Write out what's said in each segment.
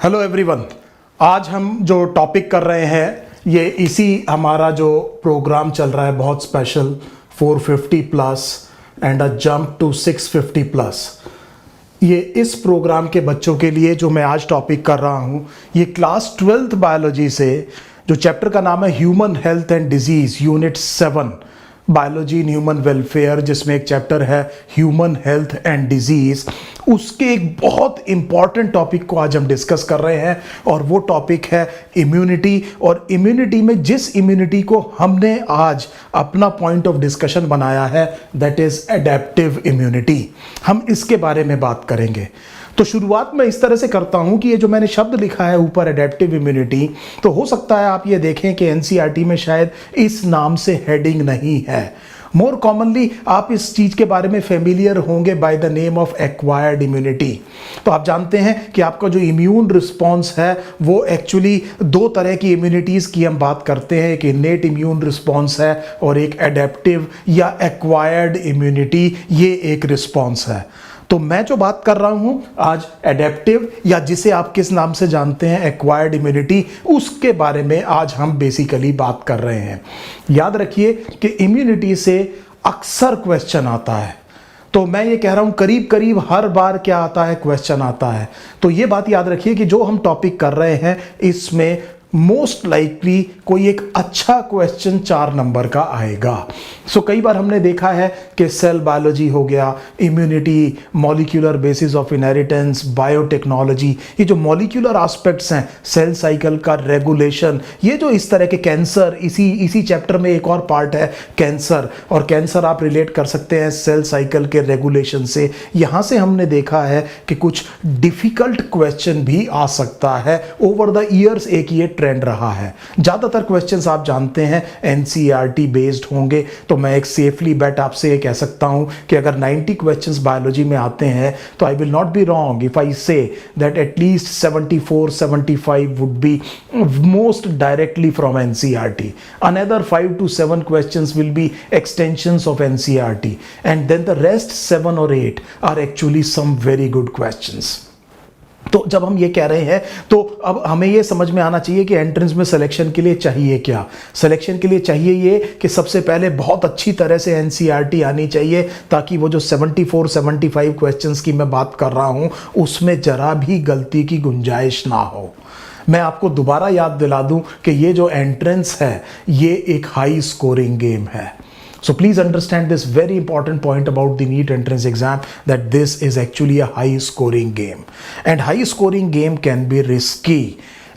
Hello everyone. आज हम जो टॉपिक कर रहे हैं ये इसी हमारा जो प्रोग्राम चल रहा है बहुत special 450 plus and a jump to 650 plus, ये इस प्रोग्राम के बच्चों के लिए जो मैं आज टॉपिक कर रहा हूँ ये क्लास 12th बायोलॉजी से जो चैप्टर का नाम है human health and disease unit 7 biology in human welfare, जिसमें एक चैप्टर है ह्यूमन हेल्थ एंड डिजीज़, उसके एक बहुत इंपॉर्टेंट टॉपिक को आज हम डिस्कस कर रहे हैं और वो टॉपिक है इम्यूनिटी। और इम्यूनिटी में जिस इम्यूनिटी को हमने आज अपना पॉइंट ऑफ डिस्कशन बनाया है दैट इज़ एडेप्टिव इम्यूनिटी, हम इसके बारे में बात करेंगे। तो शुरुआत में इस तरह से करता हूं कि ये जो मैंने शब्द लिखा है ऊपर एडेप्टिव इम्यूनिटी, तो हो सकता है आप ये देखें कि एनसीईआरटी में शायद इस नाम से हेडिंग नहीं है। मोर कॉमनली आप इस चीज़ के बारे में फेमिलियर होंगे by the name of acquired immunity. तो आप जानते हैं कि आपका जो इम्यून रिस्पॉन्स है वो एक्चुअली दो तरह की इम्यूनिटीज़ की हम बात करते हैं, एक इनेट इम्यून रिस्पॉन्स है और एक एडेप्टिव या एक्वायर्ड इम्यूनिटी, ये एक रिस्पॉन्स है। तो मैं जो बात कर रहा हूं आज एडेप्टिव या जिसे आप किस नाम से जानते हैं एक्वायर्ड इम्यूनिटी, उसके बारे में आज हम बेसिकली बात कर रहे हैं। याद रखिए कि इम्यूनिटी से अक्सर क्वेश्चन आता है, तो मैं ये कह रहा हूं करीब करीब हर बार क्या आता है, क्वेश्चन आता है। तो ये बात याद रखिए कि जो हम टॉपिक कर रहे हैं इसमें मोस्ट लाइकली कोई एक अच्छा क्वेश्चन 4 नंबर का आएगा। सो कई बार हमने देखा है कि सेल बायोलॉजी हो गया, immunity, molecular basis of inheritance, biotechnology, ये जो मॉलिक्यूलर एस्पेक्ट्स हैं, सेल साइकिल का रेगुलेशन, ये जो इस तरह के कैंसर, इसी चैप्टर में एक और पार्ट है कैंसर, और कैंसर आप रिलेट कर सकते हैं सेल साइकिल के रेगुलेशन से। यहाँ से हमने देखा है कि कुछ डिफिकल्ट क्वेश्चन भी आ सकता है। ओवर द ईयर्स एक ये ट्रेंड रहा है। ज़्यादातर क्वेश्चंस आप जानते हैं एनसीईआरटी बेस्ड होंगे, तो मैं एक सेफली बेट आपसे ये कह सकता हूं कि अगर 90 क्वेश्चंस बायोलॉजी में आते हैं तो I will not be wrong if I say that at least 74-75 would be most directly from NCERT. Another 5 to 7 questions will be extensions of NCERT, and then the rest 7 or 8 are actually some very good questions. तो जब हम ये कह रहे हैं तो अब हमें ये समझ में आना चाहिए कि एंट्रेंस में सिलेक्शन के लिए चाहिए क्या। सिलेक्शन के लिए चाहिए ये कि सबसे पहले बहुत अच्छी तरह से एनसीईआरटी आनी चाहिए, ताकि वो जो 74-75 क्वेश्चंस की मैं बात कर रहा हूँ उसमें जरा भी गलती की गुंजाइश ना हो। मैं आपको दोबारा याद दिला दूं कि ये जो एंट्रेंस है ये एक हाई स्कोरिंग गेम है। So please understand this very important point about the NEET entrance exam, that this is actually a high scoring game, and high scoring game can be risky.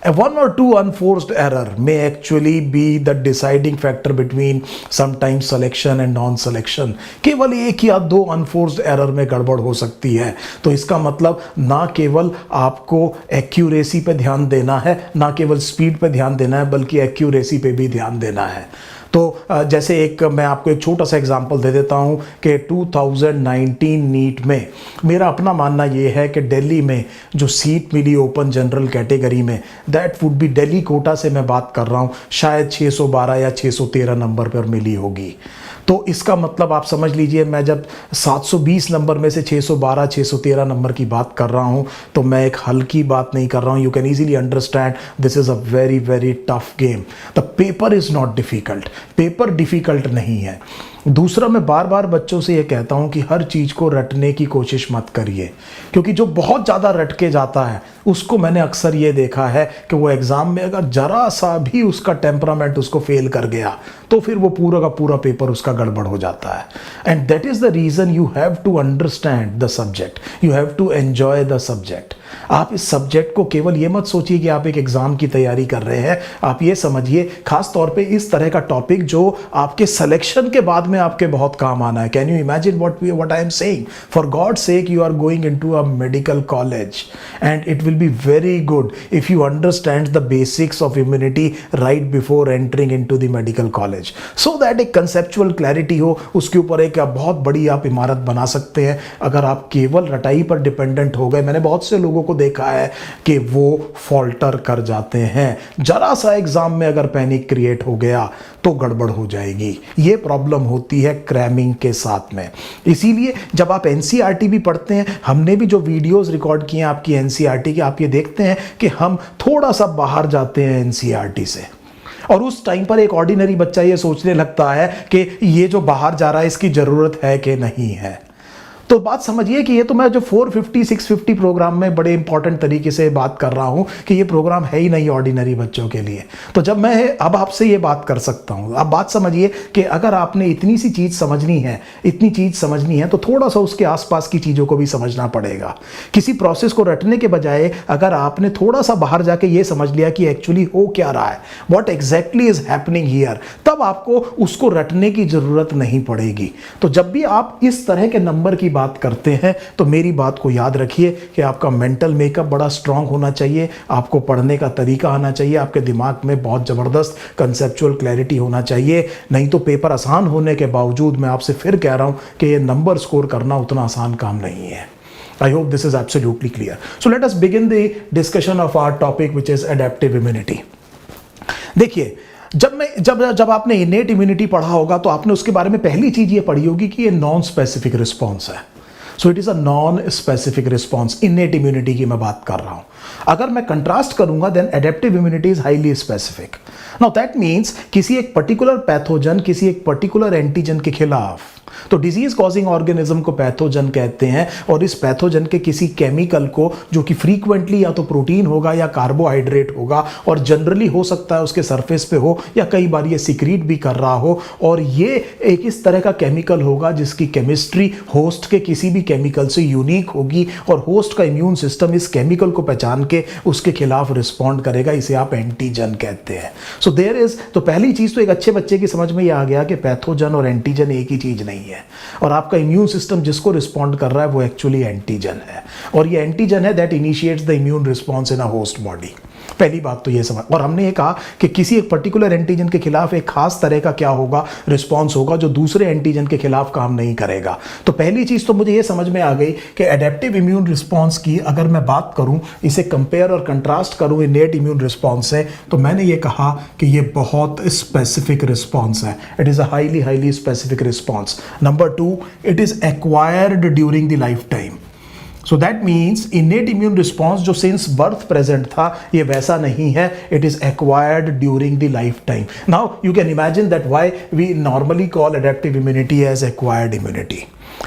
A 1 or 2 unforced error may actually be the deciding factor between sometimes selection and non-selection. केवल एक या 2 unforced error में गड़बड़ हो सकती है। तो इसका मतलब ना केवल आपको एक्यूरेसी पे ध्यान देना है, ना केवल स्पीड पे ध्यान देना है, बल्कि एक्यूरेसी पे भी ध्यान देना है। तो जैसे मैं आपको एक छोटा सा एग्जांपल दे देता हूं कि 2019 नीट में मेरा अपना मानना ये है कि दिल्ली में जो सीट मिली ओपन जनरल कैटेगरी में, that would be Delhi quota से मैं बात कर रहा हूं, शायद 612 या 613 नंबर पर मिली होगी। तो इसका मतलब आप समझ लीजिए, मैं जब 720 नंबर में से 612-613 नंबर की बात कर रहा हूं तो मैं एक हल्की बात नहीं कर रहा हूं। You can easily understand this is a very very tough game. The paper is not difficult, paper difficult नहीं है। दूसरा, मैं बार बार बच्चों से ये कहता हूँ कि हर चीज़ को रटने की कोशिश मत करिए, क्योंकि जो बहुत ज़्यादा रट के जाता है उसको मैंने अक्सर ये देखा है कि वो एग्ज़ाम में अगर ज़रा सा भी उसका टेम्परामेंट उसको फेल कर गया तो फिर वो पूरा का पूरा पेपर उसका गड़बड़ हो जाता है। And that is the reason you have to understand the subject, you have to enjoy the subject. आप इस सब्जेक्ट को केवल ये मत सोचिए कि आप एक एग्ज़ाम की तैयारी कर रहे हैं, आप ये समझिए खास तौर पे इस तरह का टॉपिक जो आपके सिलेक्शन के बाद में आपके बहुत काम आना है। Can you imagine what I am saying? For God sake you are going into a medical college and it will be very good if you understand the basics of immunity right before entering into the medical college, so that एक conceptual clarity हो, उसके ऊपर एक बहुत बड़ी आप इमारत बना सकते हैं। अगर आप केवल रटाई पर डिपेंडेंट हो गए, मैंने बहुत से लोगों को देखा है कि वो फॉल्टर कर जाते हैं। जरा सा एग्जाम में अगर पैनिक क्रिएट हो गया तो गड़बड़ हो जाएगी। ये प्रॉब्लम होती है क्रैमिंग के साथ में। इसीलिए जब आप एनसीईआरटी भी पढ़ते हैं, हमने भी जो वीडियोस रिकॉर्ड किए हैं आपकी एनसीईआरटी के, आप ये देखते हैं कि हम थोड़ा सा बाहर जाते हैं एनसीईआरटी से, और उस टाइम पर एक ऑर्डिनरी बच्चा ये सोचने लगता है कि ये जो बाहर जा रहा है इसकी ज़रूरत है कि नहीं है। तो बात समझिए कि ये तो मैं जो 450 650 प्रोग्राम में बड़े इंपॉर्टेंट तरीके से बात कर रहा हूं कि ये प्रोग्राम है ही नहीं ऑर्डिनरी बच्चों के लिए। तो जब मैं अब आपसे ये बात कर सकता हूं, आप बात समझिए कि अगर आपने इतनी सी चीज़ समझनी है, इतनी चीज़ समझनी है, तो थोड़ा सा उसके आसपास की चीज़ों को भी समझना पड़ेगा। किसी प्रोसेस को रटने के बजाय अगर आपने थोड़ा सा बाहर जाके ये समझ लिया कि एक्चुअली हो क्या रहा है, what exactly is happening here, तब आपको उसको रटने की ज़रूरत नहीं पड़ेगी। तो जब भी आप इस तरह के नंबर की बात करते हैं तो मेरी बात को याद रखिए कि आपका मेंटल मेकअप बड़ा स्ट्रांग होना चाहिए, आपको पढ़ने का तरीका आना चाहिए, आपके दिमाग में बहुत ज़बरदस्त कंसेप्चुअल क्लैरिटी होना चाहिए। नहीं तो पेपर आसान होने के बावजूद मैं आपसे फिर कह रहा हूं कि ये नंबर स्कोर करना उतना आसान काम नहीं है। I hope this is absolutely clear. So let us begin the discussion of our topic, which is adaptive immunity. देखिए, जब आपने इनेट इम्यूनिटी पढ़ा होगा तो आपने उसके बारे में पहली चीज ये पढ़ी होगी कि ये नॉन स्पेसिफिक रिस्पॉन्स है। So it is a non specific response. Innate immunity की मैं बात कर रहा हूं। अगर मैं कंट्रास्ट करूंगा then adaptive immunity is highly specific. Now that means किसी एक पर्टिकुलर पैथोजन, किसी एक पर्टिकुलर एंटीजन के खिलाफ, तो डिजीज कॉजिंग ऑर्गेनिज्म को पैथोजन कहते हैं, और इस पैथोजन के किसी केमिकल को जो कि फ्रीक्वेंटली या तो प्रोटीन होगा या कार्बोहाइड्रेट होगा, और जनरली हो सकता है उसके सरफेस पे हो या कई बार ये सिक्रीट भी कर रहा हो, और ये एक इस तरह का केमिकल होगा जिसकी केमिस्ट्री होस्ट के किसी भी केमिकल से यूनिक होगी, और होस्ट का इम्यून सिस्टम इस केमिकल को पहचान के उसके खिलाफ रिस्पॉन्ड करेगा। इसे आप एंटीजन कहते हैं। सो देयर इज, तो पहली चीज तो एक अच्छे बच्चे की समझ में ये आ गया कि पैथोजन और एंटीजन एक ही चीज नहीं है, और आपका इम्यून सिस्टम जिसको रिस्पॉन्ड कर रहा है वो एक्चुअली एंटीजन है, और ये एंटीजन है that initiates the immune response in a host body. पहली बात तो ये समझ, और हमने ये कहा कि किसी एक पर्टिकुलर एंटीजन के खिलाफ एक खास तरह का क्या होगा, रिस्पॉन्स होगा जो दूसरे एंटीजन के खिलाफ काम नहीं करेगा। तो पहली चीज तो मुझे ये समझ में आ गई कि एडेप्टिव इम्यून रिस्पॉन्स की अगर मैं बात करूं, इसे कंपेयर और कंट्रास्ट करूं इनेट इम्यून रिस्पॉन्स से, तो मैंने ये कहा कि ये बहुत स्पेसिफिक रिस्पॉन्स है। It is a highly specific response. Number 2, it is acquired during the life time. So that means innate immune response जो सिंस बर्थ प्रेजेंट था ये वैसा नहीं है, it is acquired during the life time. Now you can imagine that why we normally call adaptive immunity as acquired immunity.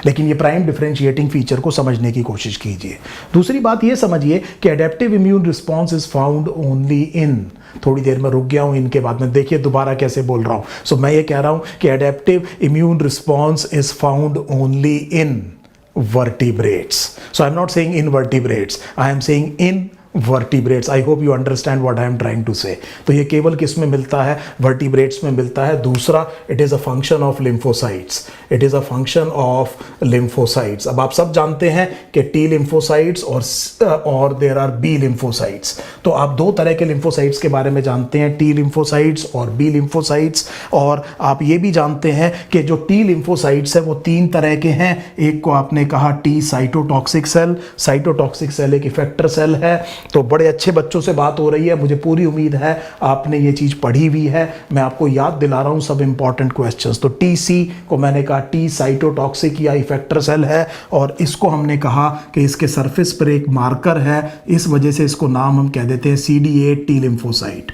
लेकिन ये prime differentiating feature को समझने की कोशिश कीजिए। दूसरी बात ये समझिए कि adaptive immune response is found only in, थोड़ी देर में रुक गया हूं इनके बाद में, देखिए दोबारा कैसे बोल रहा हूं। सो मैं ये कह रहा हूं कि adaptive immune response is found only in vertebrates. So I'm not saying invertebrates, I am saying in vertebrates. I hope you understand what I am trying to say. तो ये केवल किस में मिलता है, vertebrates में मिलता है। दूसरा, it is a function of lymphocytes. It is a function of lymphocytes. अब आप सब जानते हैं कि T lymphocytes और there are B lymphocytes. तो आप दो तरह के lymphocytes के बारे में जानते हैं, T lymphocytes और B lymphocytes, और आप ये भी जानते हैं कि जो T lymphocytes है वो तीन तरह के हैं। एक को आपने कहा T cytotoxic cell, cytotoxic cell एक इफेक्टर सेल है। तो बड़े अच्छे बच्चों से बात हो रही है, मुझे पूरी उम्मीद है आपने ये चीज़ पढ़ी हुई है। मैं आपको याद दिला रहा हूँ सब इंपॉर्टेंट क्वेश्चंस। तो टीसी को मैंने कहा टी साइटोटॉक्सिक या इफेक्टर सेल है, और इसको हमने कहा कि इसके सरफेस पर एक मार्कर है, इस वजह से इसको नाम हम कह देते हैं CD8 टी लिम्फोसाइट।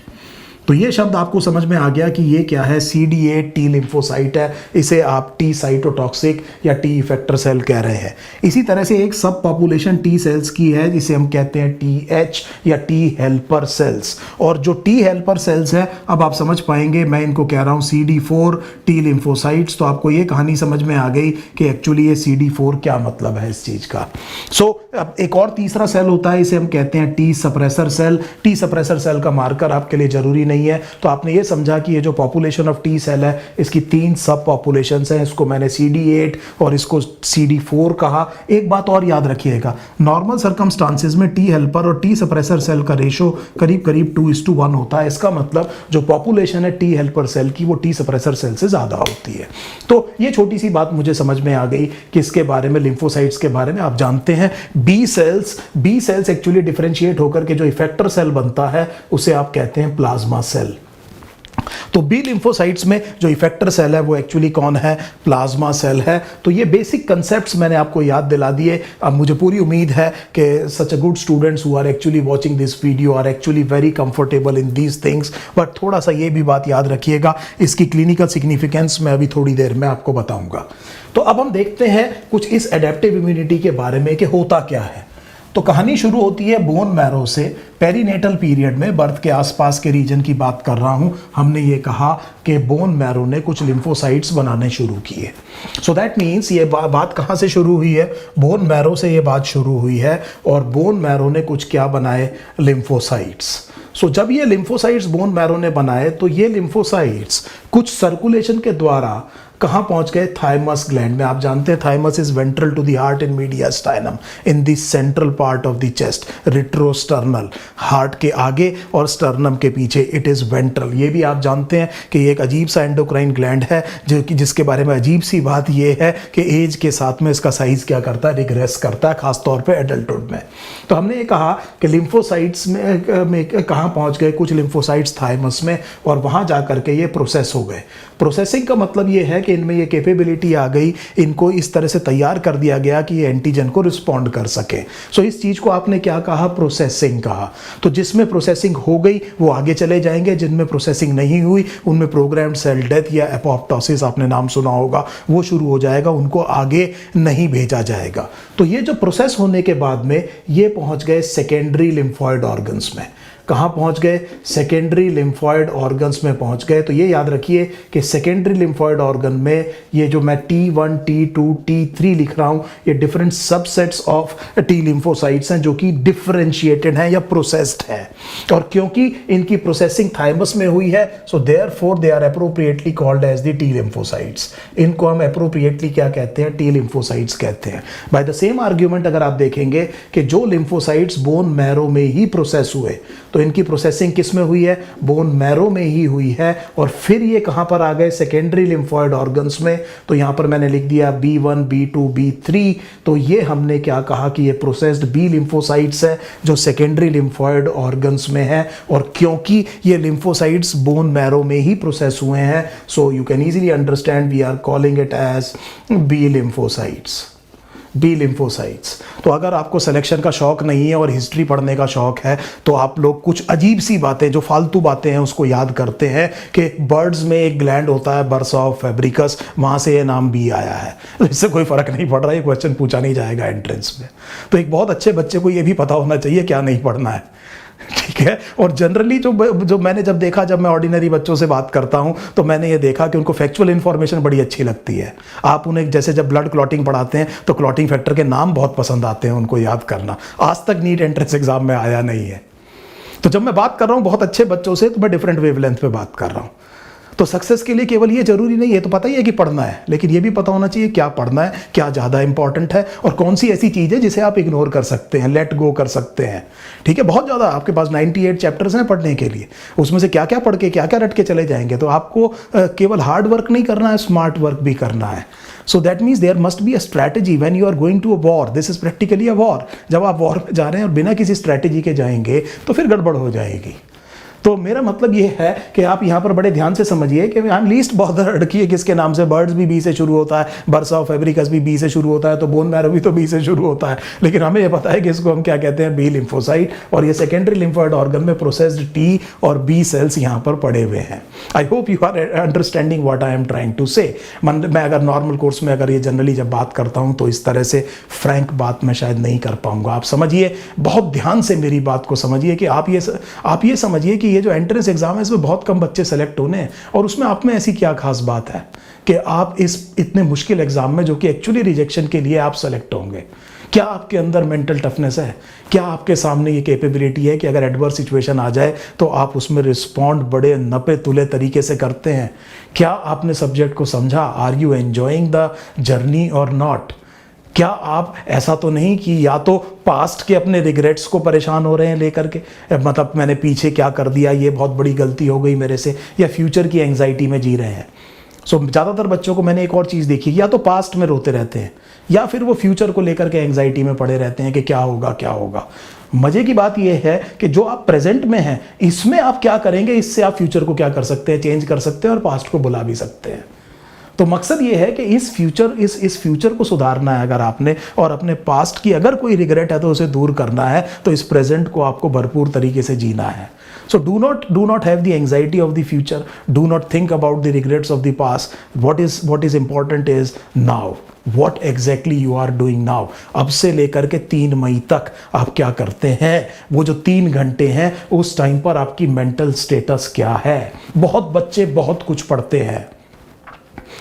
तो ये शब्द आपको समझ में आ गया कि ये क्या है, CD8 टी लिम्फोसाइट है, इसे आप टी साइटोटॉक्सिक या टी इफेक्टर सेल कह रहे हैं। इसी तरह से एक सब पॉपुलेशन टी सेल्स की है जिसे हम कहते हैं TH या टी हेल्पर सेल्स। और जो टी हेल्पर सेल्स है, अब आप समझ पाएंगे, मैं इनको कह रहा हूँ CD4 टी लिम्फोसाइट्स। तो आपको ये कहानी समझ में आ गई कि एक्चुअली ये CD4 क्या मतलब है इस चीज़ का। सो अब एक और तीसरा सेल होता है, इसे हम कहते हैं T suppressor cell. T suppressor cell का मार्कर आपके लिए जरूरी नहीं है। तो आपने ये समझा कि ये जो पॉपुलेशन ऑफ टी सेल है इसकी तीन सब पॉपुलेशंस हैं। इसको मैंने CD8 और इसको CD4 कहा। एक बात और याद रखिएगा, नॉर्मल सर्कमस्टांसेस में टी हेल्पर और टी सप्रेसर सेल का रेशो करीब करीब 2:1 होता है। इसका मतलब जो पॉपुलेशन है टी हेल्पर सेल की वो टी सप्रेसर सेल से ज़्यादा होती है। तो ये छोटी सी बात मुझे समझ में आ गई कि इसके बारे में, लिम्फोसाइट्स के बारे में आप जानते हैं। बी सेल्स एक्चुअली डिफरेंशिएट होकर के जो इफेक्टर सेल बनता है उसे आप कहते हैं प्लाज्मा सेल। तो बी लिम्फोसाइट्स में जो इफेक्टर सेल है वो एक्चुअली कौन है? प्लाज्मा सेल है। तो ये बेसिक कंसेप्ट्स मैंने आपको याद दिला दिए। अब मुझे पूरी उम्मीद है कि such a good students who are actually watching this video are actually very comfortable in these things. But थोड़ा सा ये भी बात याद रखिएगा, इसकी क्लिनिकल सिग्निफिकेंस मैं अभी थोड़ी देर में आपको बताऊंगा। तो अब हम देखते हैं कुछ इस एडेप्टिव इम्यूनिटी के बारे में कि होता क्या है। तो कहानी शुरू होती है बोन मैरो से। पेरीनेटल पीरियड में, बर्थ के आसपास के रीजन की बात कर रहा हूं, हमने ये कहा कि बोन मैरो ने कुछ लिम्फोसाइट्स बनाने शुरू किए। सो दैट मीन्स ये बात कहाँ से शुरू हुई है? बोन मैरो से ये बात शुरू हुई है। और बोन मैरो ने कुछ क्या बनाए? लिम्फोसाइट्स। सो जब ये लिम्फोसाइट्स बोन मैरो ने बनाए तो ये लिम्फोसाइट्स कुछ सर्कुलेशन के द्वारा कहाँ पहुंच गए? थाइमस ग्लैंड में। आप जानते हैं thymus is ventral to the heart in mediastinum in the central part of the chest, retrosternal, heart के आगे और स्टर्नम के पीछे इट इज वेंट्रल। ये भी आप जानते हैं कि ये एक अजीब सा एंडोक्राइन ग्लैंड है जिसके बारे में अजीब सी बात ये है कि एज के साथ में इसका साइज क्या करता है? रिग्रेस करता है, खासतौर पर एडल्टहुड में। तो हमने ये कहा कि लिम्फोसाइट्स में कहाँ पहुँच गए? कुछ लिम्फोसाइट्स थाइमस में, और वहाँ जा करके ये प्रोसेस हो गए। प्रोसेसिंग का मतलब ये है कि इनमें ये कैपेबिलिटी आ गई, इनको इस तरह से तैयार कर दिया गया कि ये एंटीजन को रिस्पॉन्ड कर सके। सो इस चीज़ को आपने क्या कहा? प्रोसेसिंग कहा। तो जिसमें प्रोसेसिंग हो गई वो आगे चले जाएंगे, जिनमें प्रोसेसिंग नहीं हुई उनमें प्रोग्राम्ड सेल डेथ या एपोप्टोसिस, आपने नाम सुना होगा, वो शुरू हो जाएगा, उनको आगे नहीं भेजा जाएगा। तो ये जो प्रोसेस होने के बाद में ये पहुंच गए सेकेंडरी लिम्फॉइड ऑर्गन्स में। कहाँ पहुंच गए? सेकेंडरी लिम्फॉइड ऑर्गन्स में पहुंच गए। तो ये याद रखिए कि सेकेंडरी लिम्फॉइड ऑर्गन में ये जो मैं T1, T2, T3 लिख रहा हूँ, ये different subsets of T lymphocytes हैं जो कि डिफरेंशिएटेड हैं या प्रोसेस्ड हैं। और क्योंकि इनकी प्रोसेसिंग थाइमस में हुई है, so therefore they are appropriately called as the T lymphocytes. इनको हम एप्रोप्रिएटली क्या कहते हैं? टी लिम्फोसाइट्स कहते हैं। बाय द सेम आर्ग्यूमेंट अगर आप देखेंगे कि जो लिम्फोसाइट्स बोन मैरो में ही प्रोसेस हुए, तो इनकी प्रोसेसिंग किस में हुई है? बोन मैरो में ही हुई है। और फिर ये कहां पर आ गए? सेकेंडरी लिम्फॉइड ऑर्गन्स में। तो यहां पर मैंने लिख दिया B1, B2, B3। तो ये हमने क्या कहा कि ये प्रोसेस्ड बी लिम्फोसाइट्स है जो सेकेंडरी लिम्फॉइड ऑर्गन्स में है। और क्योंकि ये लिम्फोसाइट्स बोन मैरो में ही प्रोसेस हुए हैं, so you can easily understand we are calling it as B lymphocytes. B lymphocytes. तो अगर आपको सिलेक्शन का शौक नहीं है और हिस्ट्री पढ़ने का शौक है तो आप लोग कुछ अजीब सी बातें, जो फालतू बातें हैं, उसको याद करते हैं कि बर्ड्स में एक ग्लैंड होता है बर्सा फेब्रिकस, वहाँ से ये नाम बी आया है। इससे कोई फर्क नहीं पड़ रहा, ये क्वेश्चन पूछा नहीं जाएगा एंट्रेंस में। तो एक बहुत अच्छे बच्चे को ये भी पता होना चाहिए क्या नहीं पढ़ना है, ठीक है। और जनरली जो मैंने जब देखा, जब मैं ऑर्डिनरी बच्चों से बात करता हूं तो मैंने ये देखा कि उनको फैक्चुअल इन्फॉर्मेशन बड़ी अच्छी लगती है। आप उन्हें जैसे जब ब्लड क्लॉटिंग पढ़ाते हैं तो क्लॉटिंग फैक्टर के नाम बहुत पसंद आते हैं उनको याद करना। आज तक नीट एंट्रेंस एग्जाम में आया नहीं है। तो जब मैं बात कर रहा हूं बहुत अच्छे बच्चों से तो मैं डिफरेंट वेवलेंथ पे बात कर रहा हूं। तो सक्सेस के लिए केवल ये जरूरी नहीं है, तो पता ही है कि पढ़ना है, लेकिन ये भी पता होना चाहिए क्या पढ़ना है, क्या ज़्यादा इंपॉर्टेंट है और कौन सी ऐसी चीज़ है जिसे आप इग्नोर कर सकते हैं, लेट गो कर सकते हैं। ठीक है, बहुत ज़्यादा आपके पास 98 चैप्टर्स हैं पढ़ने के लिए, उसमें से क्या क्या पढ़ के क्या क्या रट के चले जाएंगे। तो आपको केवल हार्ड वर्क नहीं करना है, स्मार्ट वर्क भी करना है। So that means there must be a strategy when you are going to a war. This is practically a war. जब आप वॉर में जा रहे हैं और बिना किसी स्ट्रैटेजी के जाएंगे तो फिर गड़बड़ हो जाएगी। तो मेरा मतलब ये है कि आप यहाँ पर बड़े ध्यान से समझिए कि आई एम लीस्ट बॉदर्ड कि किसके नाम से, बर्ड्स भी बी से शुरू होता है, बर्सा फेब्रिकस भी बी से शुरू होता है, तो बोन मैरो भी तो बी से शुरू होता है, लेकिन हमें ये पता है कि इसको हम क्या कहते हैं, बी लिम्फोसाइट। और ये सेकेंडरी लिम्फोइड ऑर्गन में प्रोसेस्ड टी और बी सेल्स यहाँ पर पड़े हुए हैं। I hope you are understanding what I am trying to say. मैं अगर नॉर्मल कोर्स में अगर ये जनरली जब बात करता हूँ तो इस तरह से फ्रैंक बात मैं शायद नहीं कर पाऊंगा। आप समझिए, बहुत ध्यान से मेरी बात को समझिए कि आप ये समझिए कि ये जो एंट्रेंस एग्जाम है इसमें बहुत कम बच्चे सेलेक्ट होने हैं, और उसमें आप में ऐसी क्या खास बात है कि आप इस इतने मुश्किल एग्जाम में, जो कि एक्चुअली रिजेक्शन के लिए, आप सेलेक्ट होंगे। क्या आपके अंदर मेंटल टफनेस है? क्या आपके सामने ये कैपेबिलिटी है कि अगर एडवर्स सिचुएशन आ जाए तो आप उसमें रिस्पॉन्ड बड़े नपे तुले तरीके से करते हैं? क्या आपने सब्जेक्ट को समझा? Are you enjoying the journey or not? क्या आप ऐसा तो नहीं कि या तो पास्ट के अपने रिग्रेट्स को परेशान हो रहे हैं लेकर के, मतलब मैंने पीछे क्या कर दिया, ये बहुत बड़ी गलती हो गई मेरे से, या फ्यूचर की एंग्जाइटी में जी रहे हैं। सो ज़्यादातर बच्चों को मैंने एक और चीज़ देखी, या तो पास्ट में रोते रहते हैं या फिर वो फ्यूचर को लेकर के एंग्जाइटी में पड़े रहते हैं कि क्या होगा क्या होगा। मजे की बात यह है कि जो आप प्रेजेंट में हैं इसमें आप क्या करेंगे, इससे आप फ्यूचर को क्या कर सकते हैं, चेंज कर सकते हैं और पास्ट को बुला भी सकते हैं। तो मकसद ये है कि इस फ्यूचर को सुधारना है अगर आपने, और अपने पास्ट की अगर कोई रिग्रेट है तो उसे दूर करना है, तो इस प्रेजेंट को आपको भरपूर तरीके से जीना है। So do not have the anxiety of the future. Do not think about the regrets of the past. What is important is now. What exactly you are doing now. अब से लेकर के 3 मई तक आप क्या करते हैं, वो जो 3 घंटे हैं उस टाइम पर आपकी मेंटल स्टेटस क्या है। बहुत बच्चे बहुत कुछ पढ़ते हैं,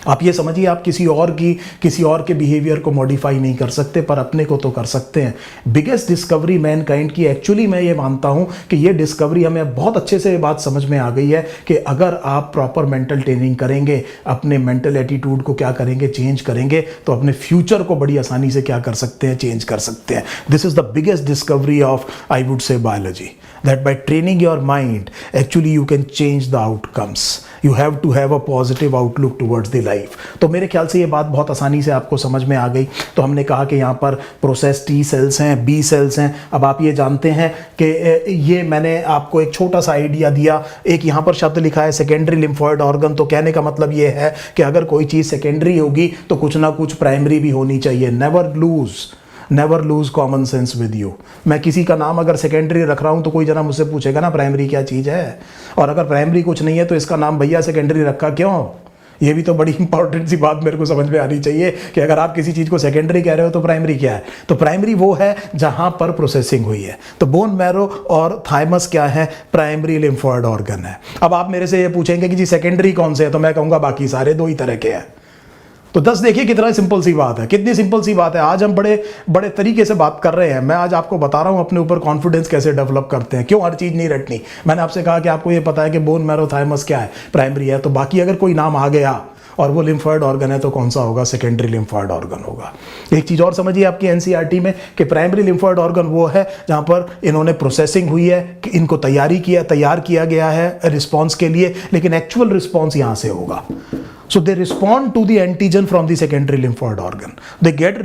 आप ये समझिए आप किसी और के बिहेवियर को मॉडिफाई नहीं कर सकते, पर अपने को तो कर सकते हैं। बिगेस्ट डिस्कवरी मैनकाइंड की, एक्चुअली मैं ये मानता हूँ कि ये डिस्कवरी हमें बहुत अच्छे से बात समझ में आ गई है कि अगर आप प्रॉपर मेंटल ट्रेनिंग करेंगे, अपने मेंटल एटीट्यूड को क्या करेंगे, चेंज करेंगे, तो अपने फ्यूचर को बड़ी आसानी से क्या कर सकते हैं, चेंज कर सकते हैं। This is the biggest discovery of, I would say, biology, that by training your mind actually you can change the outcomes. You have to have a positive outlook towards the life. तो मेरे ख्याल से ये बात बहुत आसानी से आपको समझ में आ गई। तो हमने कहा कि यहाँ पर प्रोसेस टी सेल्स हैं, बी सेल्स हैं। अब आप ये जानते हैं कि ये मैंने आपको एक छोटा सा आइडिया दिया। एक यहाँ पर शब्द लिखा है सेकेंडरी लिम्फॉइड ऑर्गन, तो कहने का मतलब ये है कि अगर कोई चीज़ सेकेंडरी होगी तो कुछ ना कुछ प्राइमरी भी होनी चाहिए। Never lose common sense with you. मैं किसी का नाम अगर सेकेंडरी रख रहा हूं तो कोई जना मुझसे पूछेगा ना प्राइमरी क्या चीज़ है, और अगर प्राइमरी कुछ नहीं है तो इसका नाम भैया सेकेंडरी रखा क्यों। ये भी तो बड़ी इंपॉर्टेंट सी बात मेरे को समझ में आनी चाहिए कि अगर आप किसी चीज़ को सेकेंडरी कह रहे हो तो प्राइमरी क्या है। तो प्राइमरी वो है जहां पर प्रोसेसिंग हुई है। तो बोन मैरो और थाइमस क्या है, प्राइमरी लिम्फॉइड ऑर्गन है। अब आप मेरे से ये पूछेंगे कि जी सेकेंडरी कौन से है, तो मैं कहूँगा बाकी सारे 2 ही तरह के हैं। तो 10 देखिए कितना सिंपल सी बात है, कितनी सिंपल सी बात है। आज हम बड़े तरीके से बात कर रहे हैं। मैं आज आपको बता रहा हूं अपने ऊपर कॉन्फिडेंस कैसे डेवलप करते हैं। क्यों हर चीज़ नहीं रटनी। मैंने आपसे कहा कि आपको ये पता है कि बोन मैरो थाइमस क्या है, प्राइमरी है। तो बाकी अगर कोई नाम आ गया और वो लिम्फॉइड ऑर्गन है तो कौन सा होगा, सेकेंडरी लिम्फॉइड ऑर्गन होगा। एक चीज़ और समझिए आपकी एनसीईआरटी में कि प्राइमरी लिम्फॉइड ऑर्गन वो है जहाँ पर इन्होंने प्रोसेसिंग हुई है, कि इनको तैयार किया गया है रिस्पॉन्स के लिए, लेकिन एक्चुअल रिस्पॉन्स यहाँ से होगा। So they respond to the antigen from the secondary lymphoid organ. They get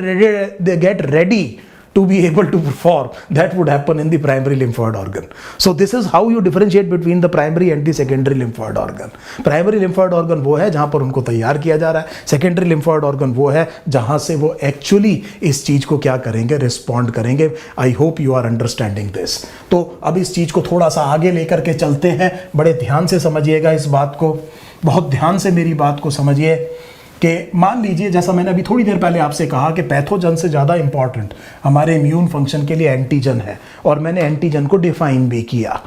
ready to be able to perform. That would happen in the primary lymphoid organ. So this is how you differentiate between the primary and the secondary lymphoid organ. Primary lymphoid organ वो है जहाँ पर उनको तैयार किया जा रहा है। Secondary lymphoid organ वो है जहाँ से वो actually इस चीज़ को क्या करेंगे, respond करेंगे। I hope you are understanding this. तो अब इस चीज़ को थोड़ा सा आगे लेकर के चलते हैं। बड़े ध्यान से समझिएगा इस बात को, बहुत ध्यान से मेरी बात को समझिए कि मान लीजिए जैसा मैंने अभी थोड़ी देर पहले आपसे कहा कि पैथोजन से ज़्यादा इंपॉर्टेंट हमारे इम्यून फंक्शन के लिए एंटीजन है, और मैंने एंटीजन को डिफाइन भी किया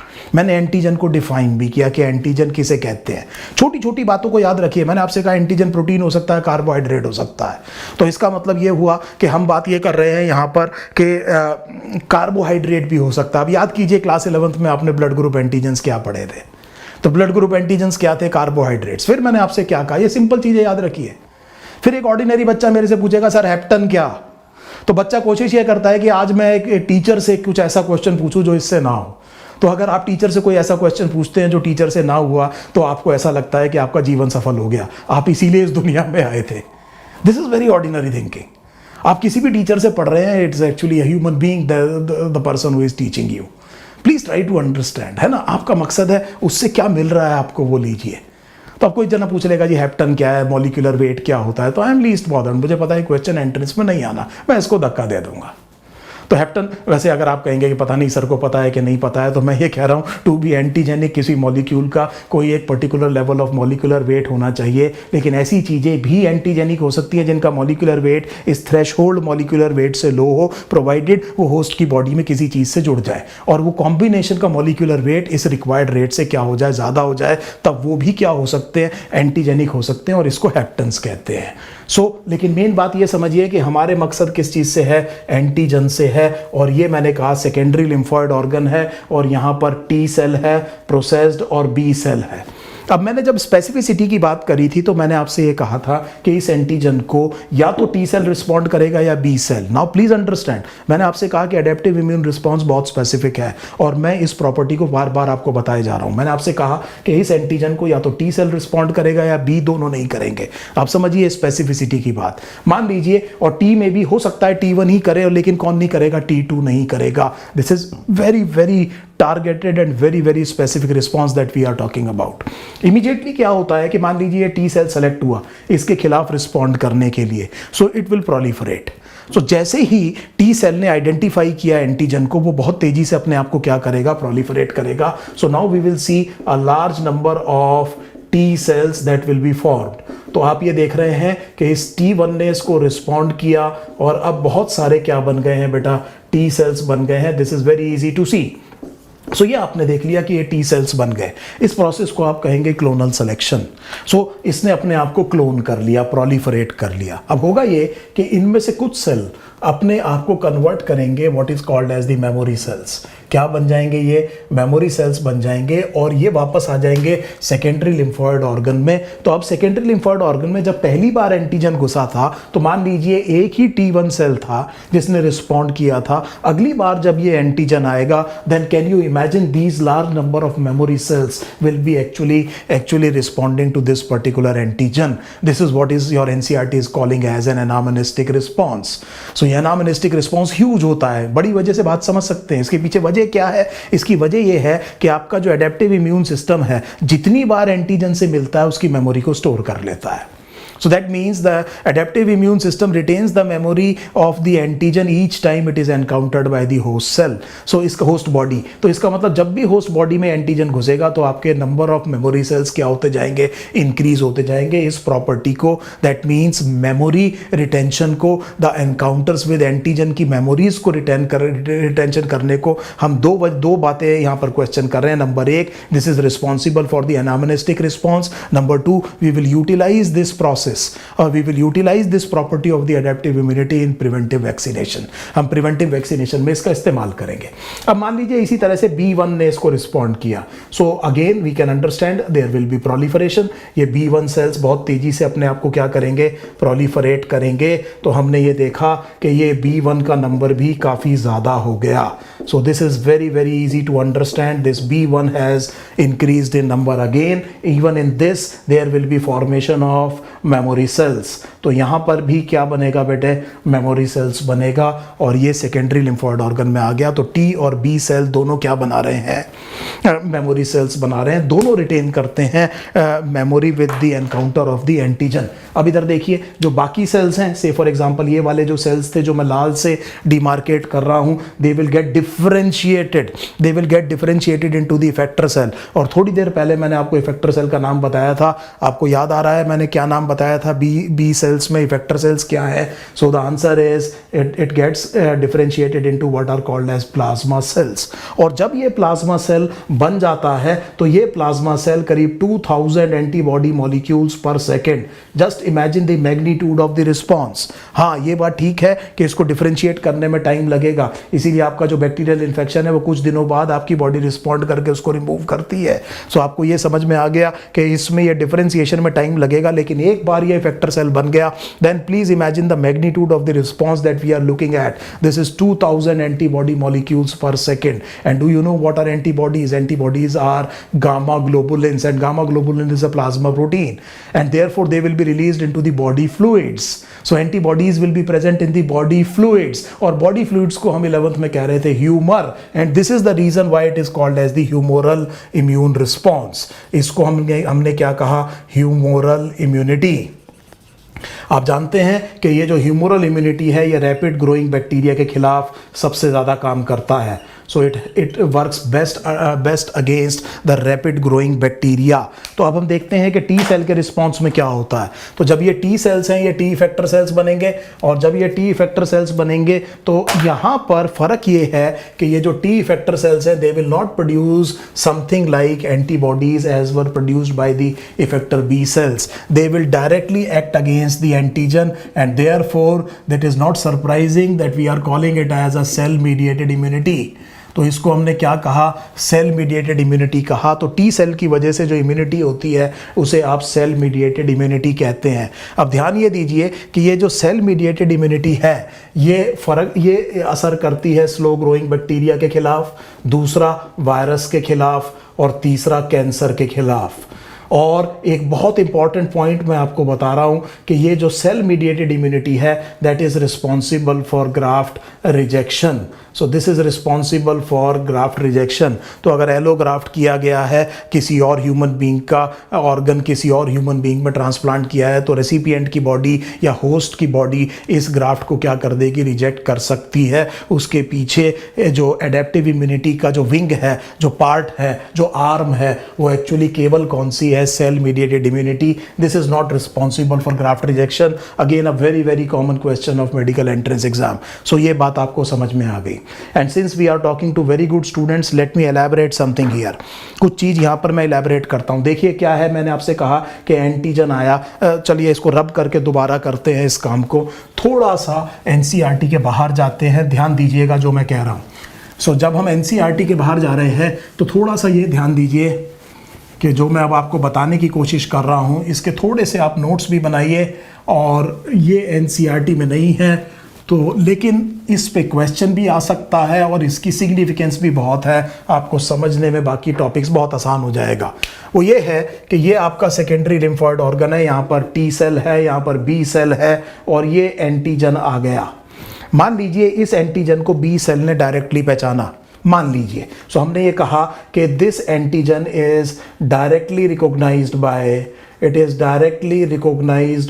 कि एंटीजन किसे कहते हैं। छोटी छोटी बातों को याद रखिए। मैंने आपसे कहा एंटीजन प्रोटीन हो सकता है, कार्बोहाइड्रेट हो सकता है। तो इसका मतलब ये हुआ कि हम बात ये कर रहे हैं यहाँ पर कि कार्बोहाइड्रेट भी हो सकता है। अब याद कीजिए क्लास 11th में आपने ब्लड ग्रुप एंटीजन्स क्या पढ़े थे। तो ब्लड ग्रुप एंटीजन्स क्या थे, कार्बोहाइड्रेट्स। फिर मैंने आपसे क्या कहा, ये सिंपल चीजें याद रखिए। फिर एक ऑर्डिनरी बच्चा मेरे से पूछेगा सर हेप्टन क्या। तो बच्चा कोशिश ये करता है कि आज मैं एक टीचर से कुछ ऐसा क्वेश्चन पूछूं जो इससे ना हो। तो अगर आप टीचर से कोई ऐसा क्वेश्चन पूछते हैं जो टीचर से ना हुआ तो आपको ऐसा लगता है कि आपका जीवन सफल हो गया, आप इसीलिए इस दुनिया में आए थे। This is very ordinary thinking. आप किसी भी टीचर से पढ़ रहे हैं, it's actually a human being, the person who is teaching you. Please try to understand, है ना। आपका मकसद है उससे क्या मिल रहा है आपको वो लीजिए। तो अब कोई जना पूछ लेगा जी हेप्टन क्या है, मॉलिक्यूलर वेट क्या होता है, तो आई एम लीस्ट बॉदर्ड, मुझे पता है क्वेश्चन एंट्रेंस में नहीं आना, मैं इसको धक्का दे दूंगा। तो हेप्टन, वैसे अगर आप कहेंगे कि पता नहीं सर को पता है कि नहीं पता है, तो मैं ये कह रहा हूँ टू बी एंटीजेनिक किसी मॉलिक्यूल का कोई एक particular level of molecular weight होना चाहिए। लेकिन ऐसी चीज़ें भी एंटीजेनिक हो सकती हैं जिनका मॉलिक्यूलर वेट इस थ्रेशहोल्ड मॉलिक्यूलर वेट से लो हो, प्रोवाइडेड वो होस्ट की बॉडी में किसी चीज़ से जुड़ जाए, और वो कॉम्बिनेशन का मॉलिक्यूलर वेट इस रिक्वायर्ड रेट से क्या हो जाए, ज़्यादा हो जाए, तब वो भी क्या हो सकते हैं, एंटीजेनिक हो सकते हैं, और इसको हेप्टन्स कहते हैं। लेकिन मेन बात ये समझिए कि हमारे मकसद किस चीज़ से है, एंटीजन से है। और ये मैंने कहा सेकेंडरी लिम्फॉइड ऑर्गन है, और यहाँ पर टी सेल है, प्रोसेस्ड, और बी सेल है। अब मैंने जब स्पेसिफिसिटी की बात करी थी तो मैंने आपसे ये कहा था कि इस एंटीजन को या तो टी सेल रिस्पॉन्ड करेगा या B cell. Now please understand, मैंने आपसे कहा कि एडेप्टिव इम्यून रिस्पॉन्स बहुत स्पेसिफिक है और मैं इस प्रॉपर्टी को बार बार आपको बताए जा रहा हूं। मैंने आपसे कहा कि इस एंटीजन को या तो टी सेल रिस्पॉन्ड करेगा या बी, दोनों नहीं करेंगे। आप समझिए स्पेसिफिसिटी की बात। मान लीजिए और टी में भी हो सकता है T1 ही करे, लेकिन कौन नहीं करेगा, T2 नहीं करेगा। This is very very targeted and very very specific response that we are talking about. Immediately क्या होता है कि मान लीजिए टी सेल सेलेक्ट हुआ इसके खिलाफ रिस्पॉन्ड करने के लिए, सो इट विल प्रोलिफरेट। सो जैसे ही टी सेल ने आइडेंटिफाई किया एंटीजन को, वो बहुत तेजी से अपने आप को क्या करेगा, प्रोलिफरेट करेगा। So now we will see a large number of T cells that will be formed. तो आप ये देख रहे हैं कि इस T1 ने इसको रिस्पॉन्ड किया और अब बहुत सारे क्या बन गए हैं बेटा, टी सेल्स बन गए हैं। This is very easy to see. So ये आपने देख लिया कि ये टी सेल्स बन गए। इस प्रोसेस को आप कहेंगे क्लोनल सिलेक्शन। सो इसने अपने आप को क्लोन कर लिया, प्रोलिफरेट कर लिया। अब होगा ये कि इनमें से कुछ सेल अपने आप को कन्वर्ट करेंगे what is called as the memory cells. क्या बन जाएंगे, ये मेमोरी सेल्स बन जाएंगे और ये वापस आ जाएंगे सेकेंडरी लिम्फोइड ऑर्गन में। तो अब सेकेंडरी लिम्फोइड ऑर्गन में जब पहली बार एंटीजन घुसा था तो मान लीजिए एक ही T1 सेल था जिसने रिस्पॉन्ड किया था। अगली बार जब ये एंटीजन आएगा, then can you imagine these large number of memory cells will be actually responding to this particular antigen. This is what is your NCERT is calling as an anamnestic response. So ये anamnestic response huge होता है, बड़ी वजह से बात समझ सकते हैं। इसके पीछे वजह क्या है, इसकी वजह यह है कि आपका जो एडेप्टिव इम्यून सिस्टम है जितनी बार एंटीजन से मिलता है उसकी मेमोरी को स्टोर कर लेता है। So that means the adaptive immune system retains the memory of the antigen each time it is encountered by the host cell. So इसका host body, तो इसका मतलब जब भी host body में एंटीजन घुसेगा तो आपके नंबर ऑफ मेमोरी सेल्स क्या होते जाएंगे, इंक्रीज होते जाएंगे। इस प्रॉपर्टी को, दैट मीन्स मेमोरी रिटेंशन को, द एनकाउंटर्स विद एंटीजन की मेमोरीज को रिटेंशन करने को हम दो बातें यहाँ पर क्वेश्चन कर रहे हैं। नंबर एक, this is responsible for the anamnestic response. Number two, we will utilize this process or we will utilize this property of the adaptive immunity in preventive vaccination. हम preventive vaccination में इसका इस्तेमाल करेंगे। अब मान लीजिए इसी तरह से B1 ने इसको रिस्पॉन्ड किया, so again we can understand there will be proliferation. ये B1 सेल्स बहुत तेजी से अपने आप को क्या करेंगे, प्रोलिफरेट करेंगे। तो हमने ये देखा कि ये B1 का नंबर भी काफ़ी ज़्यादा हो गया। So this is very very easy to understand. This B1 has increased in number again. Even in this there will be formation of memory cells. तो यहाँ पर भी क्या बनेगा बेटे, मेमोरी सेल्स बनेगा और ये सेकेंडरी लिम्फोइड ऑर्गन में आ गया। तो टी और बी सेल दोनों क्या बना रहे हैं, मेमोरी सेल्स बना रहे हैं। दोनों रिटेन करते हैं memory with the encounter of the antigen. अब इधर देखिए जो बाकी सेल्स हैं, से फॉर एग्जांपल ये वाले जो सेल्स थे जो मैं लाल से डिमार्केट कर रहा हूँ, they will get differentiated into the effector cell. और थोड़ी देर पहले मैंने आपको इफेक्टर सेल का नाम बताया था, आपको याद आ रहा है मैंने क्या नाम बताया था, बी सेल्स में इफेक्टर सेल्स क्या है। So the answer is it gets differentiated into what are called as plasma cells. और जब ये प्लाज्मा सेल बन जाता है तो ये प्लाज्मा सेल करीब 2000 antibody molecules per second. Just imagine the magnitude of the response. हाँ, ये बात ठीक है कि इसको डिफरेंशिएट करने में टाइम लगेगा, इसीलिए आपका जो बैक्टीरियल इन्फेक्शन है वो कुछ दिनों बाद आपकी बॉडी रिस्पॉन्ड करके उसको रिमूव करती है। सो आपको ये समझ में आ गया कि इसमें ये डिफरेंशिएशन में टाइम लगेगा, लेकिन एक बार ये इफेक्टर सेल बन गया, then please imagine the magnitude of the response that we are looking at. This is 2000 antibody molecules per second. And do you know what are antibodies? Antibodies are gamma globulins, and gamma globulin is a plasma protein, and therefore they will be released into the body fluids. So antibodies will be present in the body fluids, और body fluids को हम 11th में कह रहे थे humor, and this is the reason why it is called as the humoral immune response. इसको हमने क्या कहा, humoral immunity। आप जानते हैं कि ये जो ह्यूमोरल इम्यूनिटी है ये रैपिड ग्रोइंग बैक्टीरिया के खिलाफ सबसे ज़्यादा काम करता है। So it works best against the rapid growing bacteria. तो अब हम देखते हैं कि टी सेल के रिस्पॉन्स में क्या होता है। तो जब ये टी सेल्स हैं ये टी इफेक्टर सेल्स बनेंगे, और जब ये टी इफेक्टर सेल्स बनेंगे तो यहाँ पर फ़र्क ये है कि ये जो टी इफेक्टर सेल्स हैं they will not produce something like antibodies as were produced by the effector B cells. They will directly act against the antigen, and therefore that is not surprising that we are calling it as a cell mediated immunity. तो इसको हमने क्या कहा, cell mediated immunity कहा। तो T cell की वजह से जो इम्यूनिटी होती है उसे आप सेल मीडिएटेड इम्यूनिटी कहते हैं। अब ध्यान ये दीजिए कि ये जो सेल मीडिएटेड इम्यूनिटी है ये असर करती है स्लो ग्रोइंग बैक्टीरिया के खिलाफ, दूसरा वायरस के खिलाफ, और तीसरा कैंसर के खिलाफ। और एक बहुत इंपॉर्टेंट पॉइंट मैं आपको बता रहा हूं कि ये जो सेल मीडिएटेड इम्यूनिटी है that is responsible for graft rejection. So this is responsible for graft rejection. तो अगर एलोग्राफ्ट किया गया है, किसी और ह्यूमन बीइंग का ऑर्गन किसी और ह्यूमन बीइंग में ट्रांसप्लांट किया है, तो रेसिपिएंट की बॉडी या होस्ट की बॉडी इस ग्राफ्ट को क्या कर देगी, रिजेक्ट कर सकती है। उसके पीछे जो एडेप्टिव इम्यूनिटी का जो विंग है, जो पार्ट है, जो आर्म है, वो एक्चुअली केवल कौन सी है, cell mediated immunity. This is not responsible for graft rejection. Again a very very common question of medical entrance exam. So ये बात आपको समझ में आ गई। And since we are talking to very good students, let me elaborate something here. कुछ चीज़ यहाँ पर मैं एलैबोरेट करता हूँ। देखिए क्या है, मैंने आपसे कहा कि एंटीजन आया। चलिए इसको रब करके दोबारा करते हैं इस काम को। थोड़ा सा एनसीईआरटी के बाहर जाते हैं, ध्यान दीजिएगा जो मैं कह रहा हूँ। सो जब हम एनसीईआरटी के बाहर जा रहे हैं तो थोड़ा सा ये ध्यान दीजिए कि जो मैं अब आपको बताने की कोशिश कर रहा हूँ इसके थोड़े से आप नोट्स भी बनाइए। और ये एनसीईआरटी में नहीं है तो, लेकिन इस पे क्वेश्चन भी आ सकता है और इसकी सिग्निफिकेंस भी बहुत है, आपको समझने में बाकी टॉपिक्स बहुत आसान हो जाएगा। वो ये है कि ये आपका सेकेंडरी लिम्फॉइड ऑर्गन है, यहाँ पर टी सेल है, यहाँ पर बी सेल है, और ये एंटीजन आ गया। मान लीजिए इस एंटीजन को बी सेल ने डायरेक्टली पहचाना, मान लीजिए। सो हमने ये कहा कि this antigen is directly recognised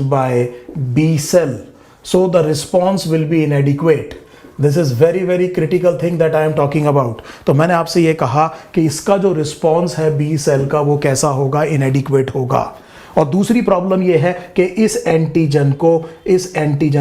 by B cell, so the response will be inadequate. This is very very critical thing that I am talking about. तो मैंने आपसे ये कहा कि इसका जो रिस्पॉन्स है बी सेल का वो कैसा होगा, inadequate होगा। और दूसरी प्रॉब्लम ये है कि इस एंटीजन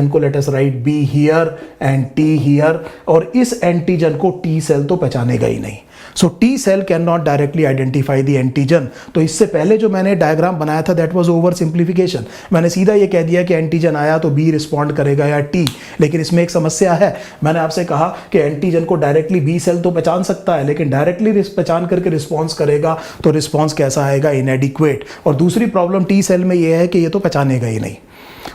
को let us right be here and T here, और इस एंटीजन को टी सेल तो पहचानेगा ही नहीं। So T cell can not directly identify the antigen. तो इससे पहले जो मैंने डायग्राम बनाया था दैट वाज ओवर सिंप्लीफिकेशन। मैंने सीधा ये कह दिया कि एंटीजन आया तो बी रिस्पॉन्ड करेगा या टी, लेकिन इसमें एक समस्या है। मैंने आपसे कहा कि एंटीजन को डायरेक्टली बी सेल तो पहचान सकता है, लेकिन डायरेक्टली पहचान करके रिस्पॉन्स करेगा तो रिस्पॉन्स कैसा आएगा, इनएडिक्वेट। और दूसरी प्रॉब्लम टी सेल में ये है कि ये तो पहचानेगा ही नहीं।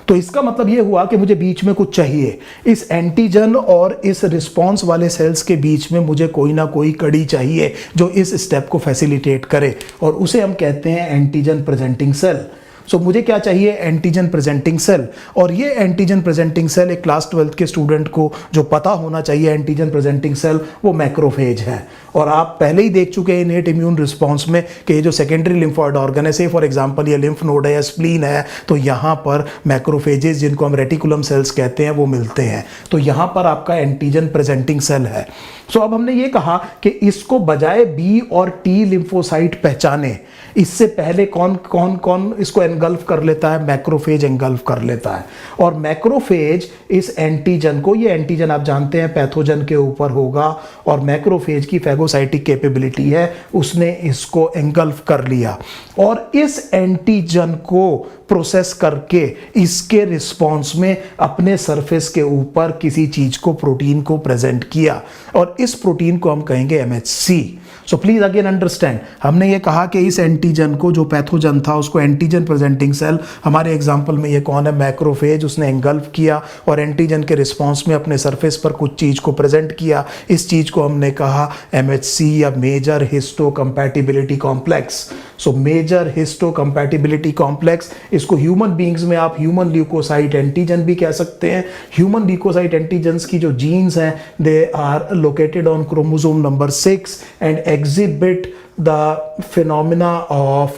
तो इसका मतलब ये हुआ कि मुझे बीच में कुछ चाहिए, इस एंटीजन और इस रिस्पॉन्स वाले सेल्स के बीच में मुझे कोई ना कोई कड़ी चाहिए जो इस स्टेप को फैसिलिटेट करे, और उसे हम कहते हैं एंटीजन प्रेजेंटिंग सेल। सो मुझे क्या चाहिए, एंटीजन प्रेजेंटिंग सेल। और ये एंटीजन प्रेजेंटिंग सेल एक क्लास 12 के स्टूडेंट को जो पता होना चाहिए, एंटीजन प्रेजेंटिंग सेल वो मैक्रोफेज है। और आप पहले ही देख चुके हैं इनेट इम्यून रिस्पॉन्स में कि ये जो सेकेंडरी लिम्फॉइड ऑर्गन है, से फॉर एग्जांपल ये लिम्फ नोड है या स्प्लीन है, तो यहाँ पर मैक्रोफेजेस जिनको हम रेटिकुलम सेल्स कहते हैं वो मिलते हैं। तो यहाँ पर आपका एंटीजन प्रेजेंटिंग सेल है। सो अब हमने ये कहा कि इसको बजाय बी और टी लिम्फोसाइट पहचाने, इससे पहले कौन इसको एंगल्फ कर लेता है, मैक्रोफेज एंगल्फ कर लेता है। और मैक्रोफेज इस एंटीजन को, ये एंटीजन आप जानते हैं पैथोजन के ऊपर होगा, और मैक्रोफेज की फैगोसाइटिक कैपेबिलिटी है, उसने इसको एंगल्फ कर लिया और इस एंटीजन को प्रोसेस करके इसके रिस्पॉन्स में अपने सरफेस के ऊपर किसी चीज को, प्रोटीन को प्रेजेंट किया, और इस प्रोटीन को हम कहेंगे MHC। So please again understand, हमने ये कहा कि इस एंटीजन को, जो पैथोजन था उसको एंटीजन प्रेजेंटिंग सेल, हमारे एग्जांपल में ये कौन है, मैक्रोफेज, उसने एंगल्फ किया और एंटीजन के रिस्पॉन्स में अपने सरफेस पर कुछ चीज को प्रेजेंट किया। इस चीज को हमने कहा MHC या major histocompatibility complex. So major histocompatibility complex, इसको ह्यूमन बींग्स में आप ह्यूमन ल्यूकोसाइट एंटीजन भी कह सकते हैं। ह्यूमन ल्यूकोसाइट एंटीजन्स की जो जीन्स हैं they are located on chromosome number 6 and exhibit the phenomena of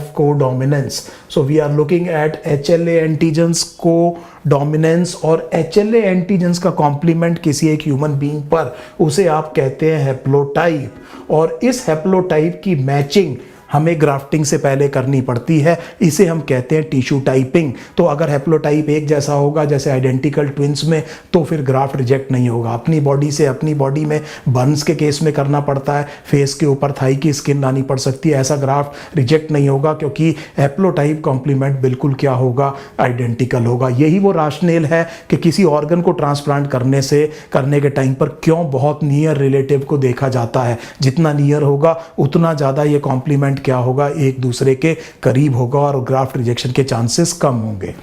codominance. So we are looking at HLA antigens codominance, और HLA antigens का कॉम्प्लीमेंट किसी एक ह्यूमन बीइंग पर, उसे आप कहते हैं हैप्लोटाइप। और इस हैप्लोटाइप की मैचिंग हमें ग्राफ्टिंग से पहले करनी पड़ती है, इसे हम कहते हैं टिश्यू टाइपिंग। तो अगर हैप्लोटाइप एक जैसा होगा जैसे आइडेंटिकल ट्विंस में, तो फिर ग्राफ्ट रिजेक्ट नहीं होगा। अपनी बॉडी से अपनी बॉडी में बर्न्स के केस में करना पड़ता है, फेस के ऊपर थाई की स्किन लानी पड़ सकती है, ऐसा ग्राफ्ट रिजेक्ट नहीं होगा क्योंकि हैप्लोटाइप कॉम्प्लीमेंट बिल्कुल क्या होगा, आइडेंटिकल होगा। यही वो राशनेल है कि किसी ऑर्गन को ट्रांसप्लांट करने के टाइम पर क्यों बहुत नियर रिलेटिव को देखा जाता है। जितना नियर होगा उतना ज़्यादा ये कॉम्प्लीमेंट क्या होगा, एक दूसरे के करीब होगा और ग्राफ्ट रिजेक्शन के चांसेस कम होंगे।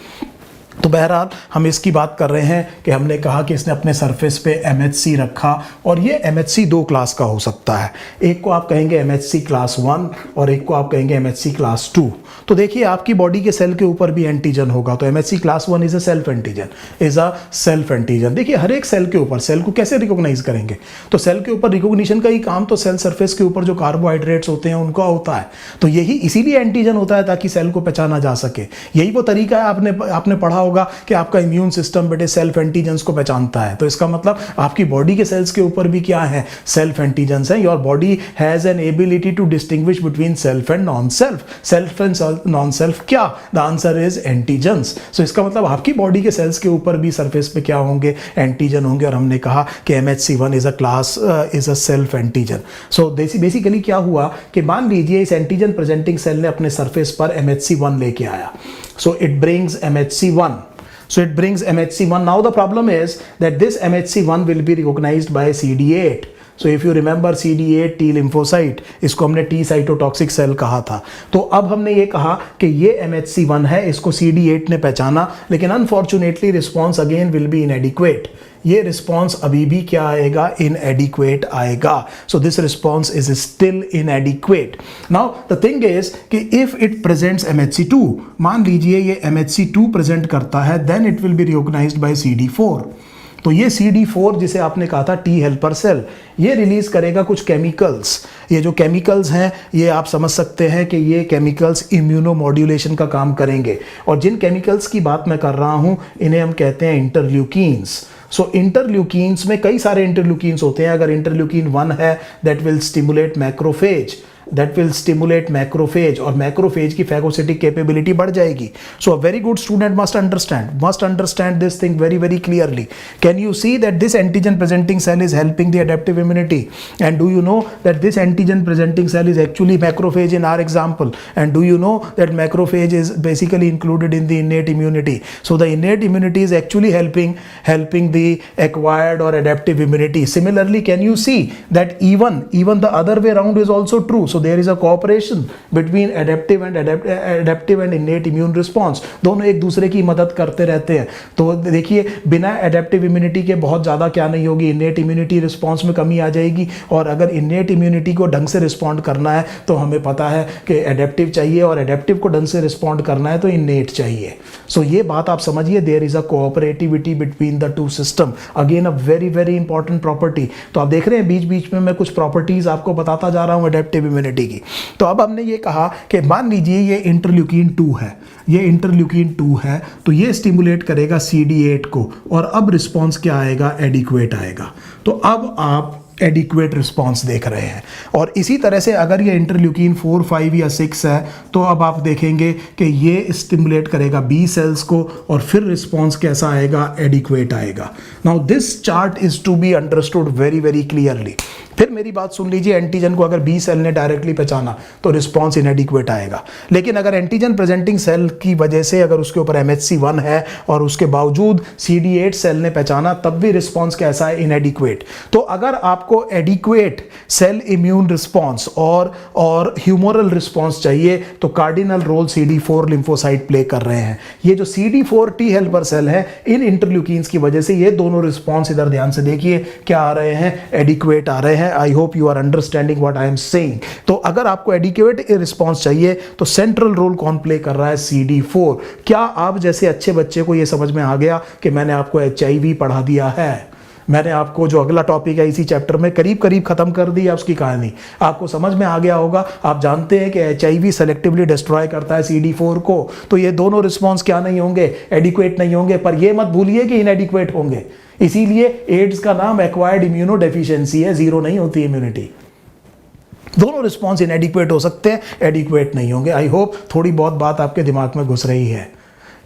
तो बहरहाल हम इसकी बात कर रहे हैं कि हमने कहा कि इसने अपने सरफेस पे MHC रखा और ये MHC 2 क्लास का हो सकता है। एक को आप कहेंगे MHC क्लास 1 और एक को आप कहेंगे MHC क्लास 2। तो देखिए आपकी बॉडी के सेल के ऊपर भी एंटीजन होगा, तो MHC class 1 is a self antigen. देखिए हर एक सेल के ऊपर, सेल को कैसे रिकॉग्नाइज करेंगे, तो सेल के ऊपर रिकॉग्निशन का ही काम तो सेल सरफेस के ऊपर जो कार्बोहाइड्रेट्स होते हैं उनका होता है। तो यही इसीलिए एंटीजन होता है ताकि सेल को पहचाना जा सके। यही वो तरीका है, आपने पढ़ा होगा कि आपका इम्यून सिस्टम बेटे सेल्फ एंटीजेंस को पहचानता है। तो इसका मतलब आपकी बॉडी के सेल्स के ऊपर भी क्या है, सेल्फ एंटीजेंस है। Your body has an ability to distinguish between self and non self. Self and non self क्या, the answer is antigens. So इसका मतलब आपकी बॉडी के सेल्स के ऊपर भी सरफेस पे क्या होंगे, एंटीजन होंगे। और हमने कहा कि MHC1 is a self antigen. So basically क्या हुआ कि मान लीजिए इस एंटीजन प्रेजेंटिंग सेल ने अपने सरफेस पर MHC1 लेके आया, so it brings MHC1. So it brings MHC1. Now the problem is that this MHC1 will be recognized by CD8. So if you remember CD8 T lymphocyte, इसको हमने T cytotoxic cell कहा था। तो अब हमने ये कहा कि ये MHC1 है, इसको CD8 ने पहचाना, लेकिन unfortunately response again will be inadequate. ये रिस्पॉन्स अभी भी क्या आएगा, इनएडिक्वेट आएगा। So this response is still inadequate. Now the thing is कि इफ इट प्रेजेंट्स MHC2, मान लीजिए ये MHC2 प्रेजेंट करता है, then it will be recognised by CD4। तो ये CD4 जिसे आपने कहा था टी हेल्पर सेल, ये रिलीज करेगा कुछ केमिकल्स। ये जो केमिकल्स हैं ये आप समझ सकते हैं कि ये केमिकल्स इम्यूनोमॉड्यूलेशन का काम करेंगे। और जिन केमिकल्स की बात मैं कर रहा हूं इन्हें हम कहते हैं इंटरल्यूकिन्स। सो इंटरल्यूकिन्स में कई सारे इंटरल्यूकिन्स होते हैं। अगर इंटरल्यूकिन 1 है, दैट विल स्टिमुलेट मैक्रोफेज, और मैक्रोफेज की फैगोसिटिक कैपेबिलिटी बढ़ जाएगी। So a very good student must understand this thing very clearly. Can you see that this antigen presenting cell is helping the adaptive immunity? And do you know that this antigen presenting cell is actually macrophage in our example? And do you know that macrophage is basically included in the innate immunity? So the innate immunity is actually helping the acquired or adaptive immunity. Similarly, can you see that even the other way around is also true? So there is a cooperation between adaptive and innate immune response. दोनों एक दूसरे की मदद करते रहते हैं। तो देखिए बिना एडेप्टिव इम्यूनिटी के बहुत ज़्यादा क्या नहीं होगी, इन्नेट इम्यूनिटी रिस्पॉन्स में कमी आ जाएगी। और अगर इन्नेट इम्यूनिटी को ढंग से रिस्पॉन्ड करना है तो हमें पता है कि एडेप्टिव चाहिए, और एडेप्टिव को ढंग से रिस्पॉन्ड करना है तो इन्नेट चाहिए। सो ये बात आप समझिए, there is a cooperativity between the two system. Again a very important property. तो आप देख रहे हैं बीच बीच में मैं कुछ प्रॉपर्टीज आपको बताता जा रहा हूँ एडेप्टिव इम्यूनिटी की। तो अब हमने ये कहा कि मान लीजिए ये इंटरल्यूकिन 2 है, तो ये स्टिमुलेट करेगा CD8 को, और अब रिस्पॉन्स क्या आएगा, एडिक्वेट आएगा। तो अब आप एडिक्वेट रिस्पॉन्स देख रहे हैं। और इसी तरह से अगर ये इंटरल्यूकिन 4, 5 या 6 है तो अब आप देखेंगे कि ये स्टिमुलेट करेगा बी सेल्स को, और फिर रिस्पॉन्स कैसा आएगा, एडिक्वेट आएगा। Now this chart is to be understood very clearly. फिर मेरी बात सुन लीजिए, एंटीजन को अगर बी सेल ने डायरेक्टली पहचाना तो रिस्पॉन्स इनएडिक्वेट आएगा। लेकिन अगर एंटीजन प्रेजेंटिंग सेल की वजह से अगर उसके ऊपर MHC1 है और उसके बावजूद CD8 सेल ने पहचाना, तब भी रिस्पॉन्स कैसा है, इनएडिक्वेट। तो अगर आपको एडिक्वेट सेल इम्यून रिस्पॉन्स और ह्यूमोरल रिस्पॉन्स चाहिए तो cardinal role CD4 lymphocyte play कर रहे हैं। ये जो CD4 टी हेल्पर सेल है, इन इंटरल्यूकिन्स की वजह से ये दोनों रिस्पॉन्स, इधर ध्यान से देखिए, क्या आ रहे हैं, एडिक्वेट आ रहे हैं। I hope you are understanding what I am saying. तो अगर आपको एडिक्वेट रिस्पॉन्स चाहिए तो सेंट्रल रोल कौन प्ले कर रहा है, CD4। क्या आप जैसे अच्छे बच्चे को यह समझ में आ गया कि मैंने आपको HIV पढ़ा दिया है? मैंने आपको जो अगला टॉपिक है इसी चैप्टर में करीब खत्म कर दी है उसकी कहानी, आपको समझ में आ गया होगा। आप जानते हैं कि HIV सेलेक्टिवली डिस्ट्रॉय करता है CD4 को। तो ये दोनों रिस्पॉन्स क्या नहीं होंगे, एडिक्वेट नहीं होंगे। पर ये मत भूलिए कि इनएडिक्वेट होंगे। इसीलिए एड्स का नाम एक्वायर्ड इम्यूनो डेफिशिएंसी है, जीरो नहीं होती इम्यूनिटी। दोनों रिस्पॉन्स इनएडिक्वेट हो सकते हैं, एडिक्वेट नहीं होंगे। आई होप थोड़ी बहुत बात आपके दिमाग में घुस रही है,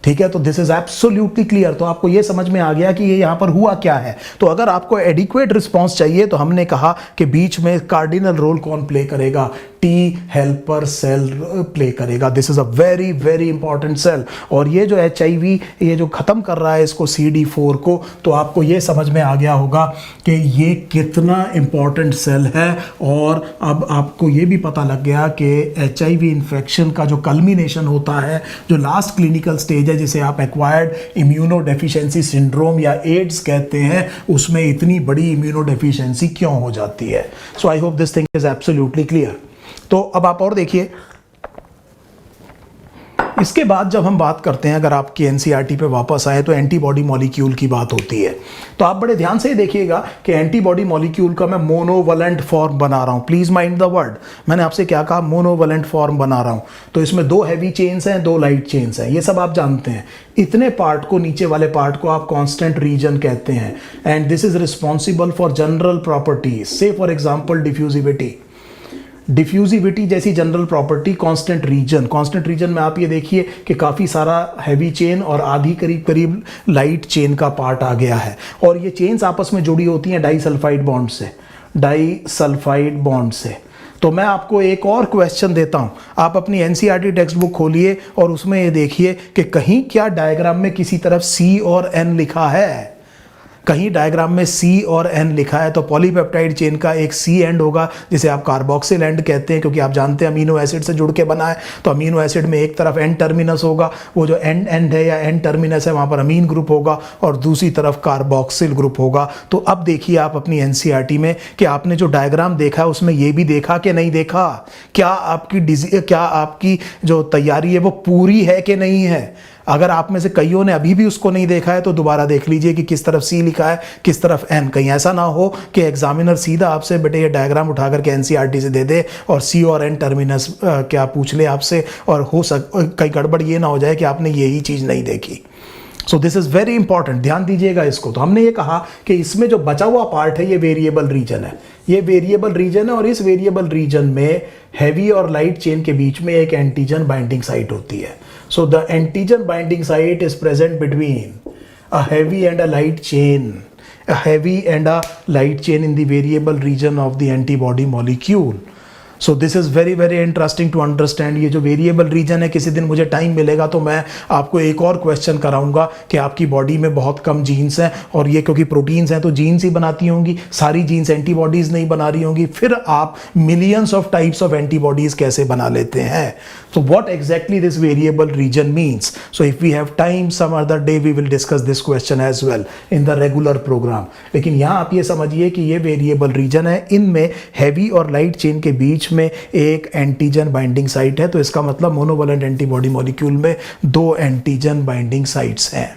ठीक है। तो दिस इज एब्सोल्युटली क्लियर। तो आपको ये समझ में आ गया कि ये यहाँ पर हुआ क्या है। तो अगर आपको एडिक्वेट रिस्पॉन्स चाहिए तो हमने कहा कि बीच में कार्डिनल रोल कौन प्ले करेगा, टी हेल्पर सेल प्ले करेगा। This is a very very important cell. और ये जो HIV ये जो खत्म कर रहा है इसको CD4 को, तो आपको ये समझ में आ गया होगा कि ये कितना इंपॉर्टेंट सेल है। और अब आपको ये भी पता लग गया कि HIV इन्फेक्शन का जो कल्मिनेशन होता है, जो लास्ट क्लिनिकल स्टेज है जिसे आप एक्वायर्ड इम्यूनोडेफिशिएंसी सिंड्रोम या एड्स कहते हैं, उसमें इतनी बड़ी इम्यूनोडेफिशिएंसी क्यों हो जाती है। So I hope this thing is absolutely clear. तो अब आप और देखिए, इसके बाद जब हम बात करते हैं, अगर आपकी एनसीईआरटी पे वापस आए तो एंटीबॉडी मॉलिक्यूल की बात होती है। तो आप बड़े ध्यान से देखिएगा कि एंटीबॉडी मॉलिक्यूल का मैं मोनोवलेंट फॉर्म बना रहा हूं। प्लीज माइंड द वर्ड, मैंने आपसे क्या कहा, मोनोवलेंट फॉर्म बना रहा हूं। तो इसमें 2 हैवी चेन्स हैं, 2 लाइट चेन्स हैं, ये सब आप जानते हैं। इतने पार्ट को, नीचे वाले पार्ट को आप कांस्टेंट रीजन कहते हैं, and this is responsible for general properties. से फॉर एग्जाम्पल डिफ्यूजिविटी जैसी जनरल प्रॉपर्टी, कांस्टेंट रीजन में आप ये देखिए कि काफ़ी सारा हैवी चेन और आधी करीब करीब लाइट चेन का पार्ट आ गया है। और ये चेन्स आपस में जुड़ी होती हैं डाइसल्फाइड बॉन्ड से। तो मैं आपको एक और क्वेश्चन देता हूं, आप अपनी एनसीईआरटी टेक्स्ट बुक खोलिए और उसमें ये देखिए कि कहीं क्या डायग्राम में किसी तरफ C और N लिखा है। कहीं डायग्राम में C और N लिखा है तो पॉलीपेप्टाइड चेन का एक C एंड होगा जिसे आप कार्बोक्सिल एंड कहते हैं, क्योंकि आप जानते हैं अमीनो एसिड से जुड़ के बना है। तो अमीनो एसिड में एक तरफ N टर्मिनस होगा, वो जो एंड है या N टर्मिनस है वहाँ पर अमीन ग्रुप होगा, और दूसरी तरफ कार्बोक्सिल ग्रुप होगा। तो अब देखिए आप अपनी एनसीईआरटी में कि आपने जो डायग्राम देखा है उसमें ये भी देखा कि नहीं देखा, क्या आपकी जो तैयारी है वो पूरी है कि नहीं है। अगर आप में से कईयों ने अभी भी उसको नहीं देखा है तो दोबारा देख लीजिए कि किस तरफ C लिखा है, किस तरफ N। कहीं ऐसा ना हो कि एग्जामिनर सीधा आपसे बेटे ये डायग्राम उठा करके एनसीईआरटी से दे दे और C और N टर्मिनस क्या पूछ ले आपसे, और कहीं गड़बड़ ये ना हो जाए कि आपने यही चीज़ नहीं देखी। सो दिस इज वेरी इंपॉर्टेंट, ध्यान दीजिएगा इसको। तो हमने ये कहा कि इसमें जो बचा हुआ पार्ट है ये वेरिएबल रीजन है, और इस वेरिएबल रीजन में हैवी और लाइट चेन के बीच में एक एंटीजन बाइंडिंग साइट होती है। So the antigen binding site is present between a heavy and a light chain, in the variable region of the antibody molecule. So this is very very interesting to understand. ये जो variable region है, किसी दिन मुझे time मिलेगा तो मैं आपको एक और क्वेश्चन कराऊंगा कि आपकी बॉडी में बहुत कम जीन्स हैं, और ये क्योंकि प्रोटीन्स हैं तो जीन्स ही बनाती होंगी, सारी जीन्स एंटीबॉडीज़ नहीं बना रही होंगी। फिर आप millions of types of antibodies कैसे बना लेते हैं। So what exactly this variable region means? So if we have time some other day we will discuss this question as well in the regular program. लेकिन यहाँ आप ये समझिए कि ये वेरिएबल रीजन है, इनमें हैवी और लाइट चेन के बीच में एक एंटीजन बाइंडिंग साइट है। तो इसका मतलब मोनोवलेंट एंटीबॉडी मॉलिक्यूल में 2 एंटीजन बाइंडिंग साइट्स हैं।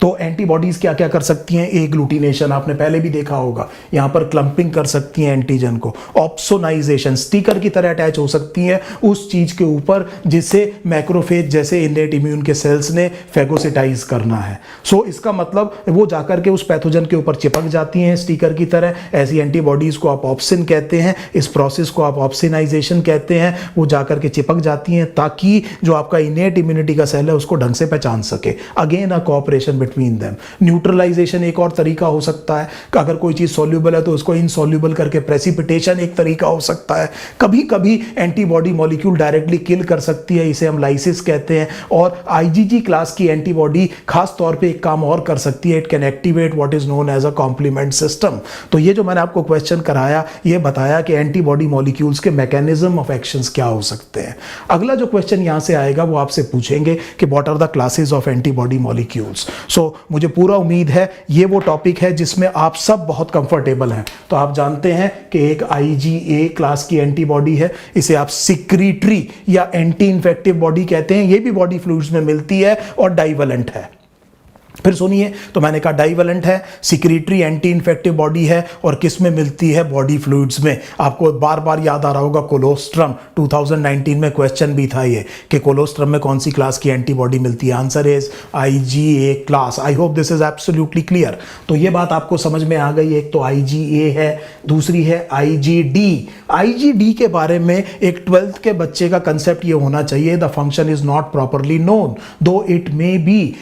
तो एंटीबॉडीज क्या क्या कर सकती हैं, एग्लूटिनेशन आपने पहले भी देखा होगा, यहां पर क्लंपिंग कर सकती हैं एंटीजन को, ऑप्सोनाइजेशन स्टिकर की तरह अटैच हो सकती हैं उस चीज के ऊपर जिसे मैक्रोफेज जैसे इनेट इम्यून के सेल्स ने फेगोसिटाइज करना है। सो इसका मतलब वो जाकर के उस पैथोजन के ऊपर चिपक जाती हैं स्टिकर की तरह। ऐसी एंटीबॉडीज को आप ऑप्सिन कहते हैं, इस प्रोसेस को आप ऑप्सिनाइजेशन कहते हैं। वो जाकर के चिपक जाती हैं ताकि जो आपका इनेट इम्यूनिटी का सेल है उसको ढंग से पहचान सके। Again a cooperation between them. Neutralisation एक और तरीका हो सकता है, अगर कोई चीज सॉल्यूबल है तो उसको इनसॉल्यूबल करके प्रेसिपिटेशन एक तरीका हो सकता है। कभी कभी एंटीबॉडी मॉलिक्यूल डायरेक्टली किल कर सकती है, इसे हम लाइसिस कहते हैं। और आईजीजी क्लास की एंटीबॉडी खास तौर पे एक काम और कर सकती है, it can activate what is known as a complement system. तो ये जो मैंने आपको क्वेश्चन कराया, ये बताया कि एंटीबॉडी मॉलिक्यूल्स के मैकेनिज्म ऑफ एक्शंस क्या हो सकते हैं। अगला जो क्वेश्चन यहां से आएगा वो आपसे पूछेंगे कि what are the classes of antibody molecules. So मुझे पूरा उम्मीद है ये वो टॉपिक है जिसमें आप सब बहुत कंफर्टेबल हैं। तो आप जानते हैं कि एक IgA क्लास की एंटीबॉडी है, इसे आप सिक्रीटरी या एंटी इन्फेक्टिव बॉडी कहते हैं। ये भी बॉडी फ्लूइड्स में मिलती है और डाइवेलेंट है। फिर सुनिए, तो मैंने कहा डाइवेलेंट है, सिक्रीटरी एंटी इन्फेक्टिव बॉडी है, और किस में मिलती है? बॉडी फ्लूइड्स में। आपको बार बार याद आ रहा होगा कोलोस्ट्रम, 2019 में क्वेश्चन भी था ये कि कोलोस्ट्रम में कौन सी क्लास की एंटीबॉडी मिलती है? Answer is IgA class. I hope this is absolutely clear. तो ये बात आपको समझ में आ गई। एक तो IgA है, दूसरी है IgD। IgD के बारे में एक 12th के बच्चे का कंसेप्ट ये होना चाहिए, the function is not properly known, though it may be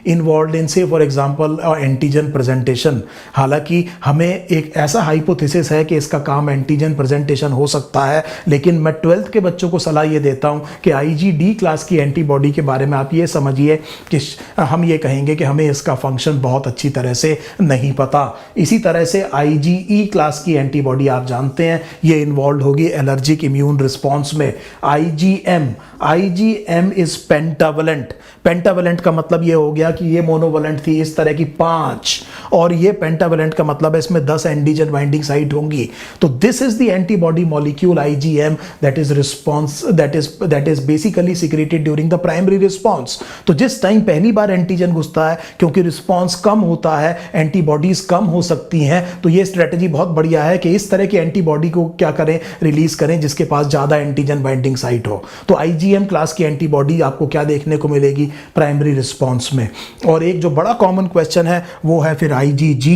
involve in, say for example antigen presentation. हालांकि हमें एक ऐसा हाइपोथेसिस है कि इसका काम एंटीजन प्रेजेंटेशन हो सकता है, लेकिन मैं 12th के बच्चों को सलाह ये देता हूं कि IgD क्लास की एंटीबॉडी के बारे में आप ये समझिए कि हम ये कहेंगे कि हमें इसका फंक्शन बहुत अच्छी तरह से नहीं पता। इसी तरह से IgE क्लास की एंटीबॉडी आप जानते हैं, ये इन्वॉल्व होगी एलर्जिक इम्यून रिस्पॉन्स में। IgM is pentavalent. पेंटावलेंट का मतलब ये हो गया कि ये मोनोवलेंट थी, इस तरह की 5, और ये पेंटावलेंट का मतलब है इसमें 10 एंटीजन बाइंडिंग साइट होंगी। तो this is the antibody molecule IgM that is basically secreted during the primary response. तो जिस टाइम पहली बार एंटीजन घुसता है, क्योंकि रिस्पॉन्स कम होता है, एंटीबॉडीज कम हो सकती हैं, तो ये स्ट्रेटेजी बहुत बढ़िया है कि इस तरह की एंटीबॉडी को क्या करें, रिलीज करें जिसके पास ज्यादा एंटीजन बाइंडिंग साइट हो। तो IgM क्लास की एंटीबॉडी आपको क्या देखने को मिलेगी? प्राइमरी रिस्पॉन्स में। और एक जो बड़ा कॉमन क्वेश्चन है वो है फिर IgG।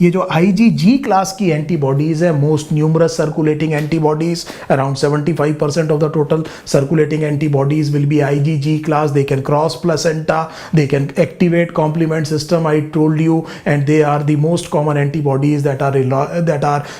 ये जो IgG क्लास की एंटीबॉडीज है, most numerous circulating antibodies, around 75% of the total circulating antibodies will be IgG class. They can cross placenta, they can activate complement system, I told you, and they are the most common antibodies that are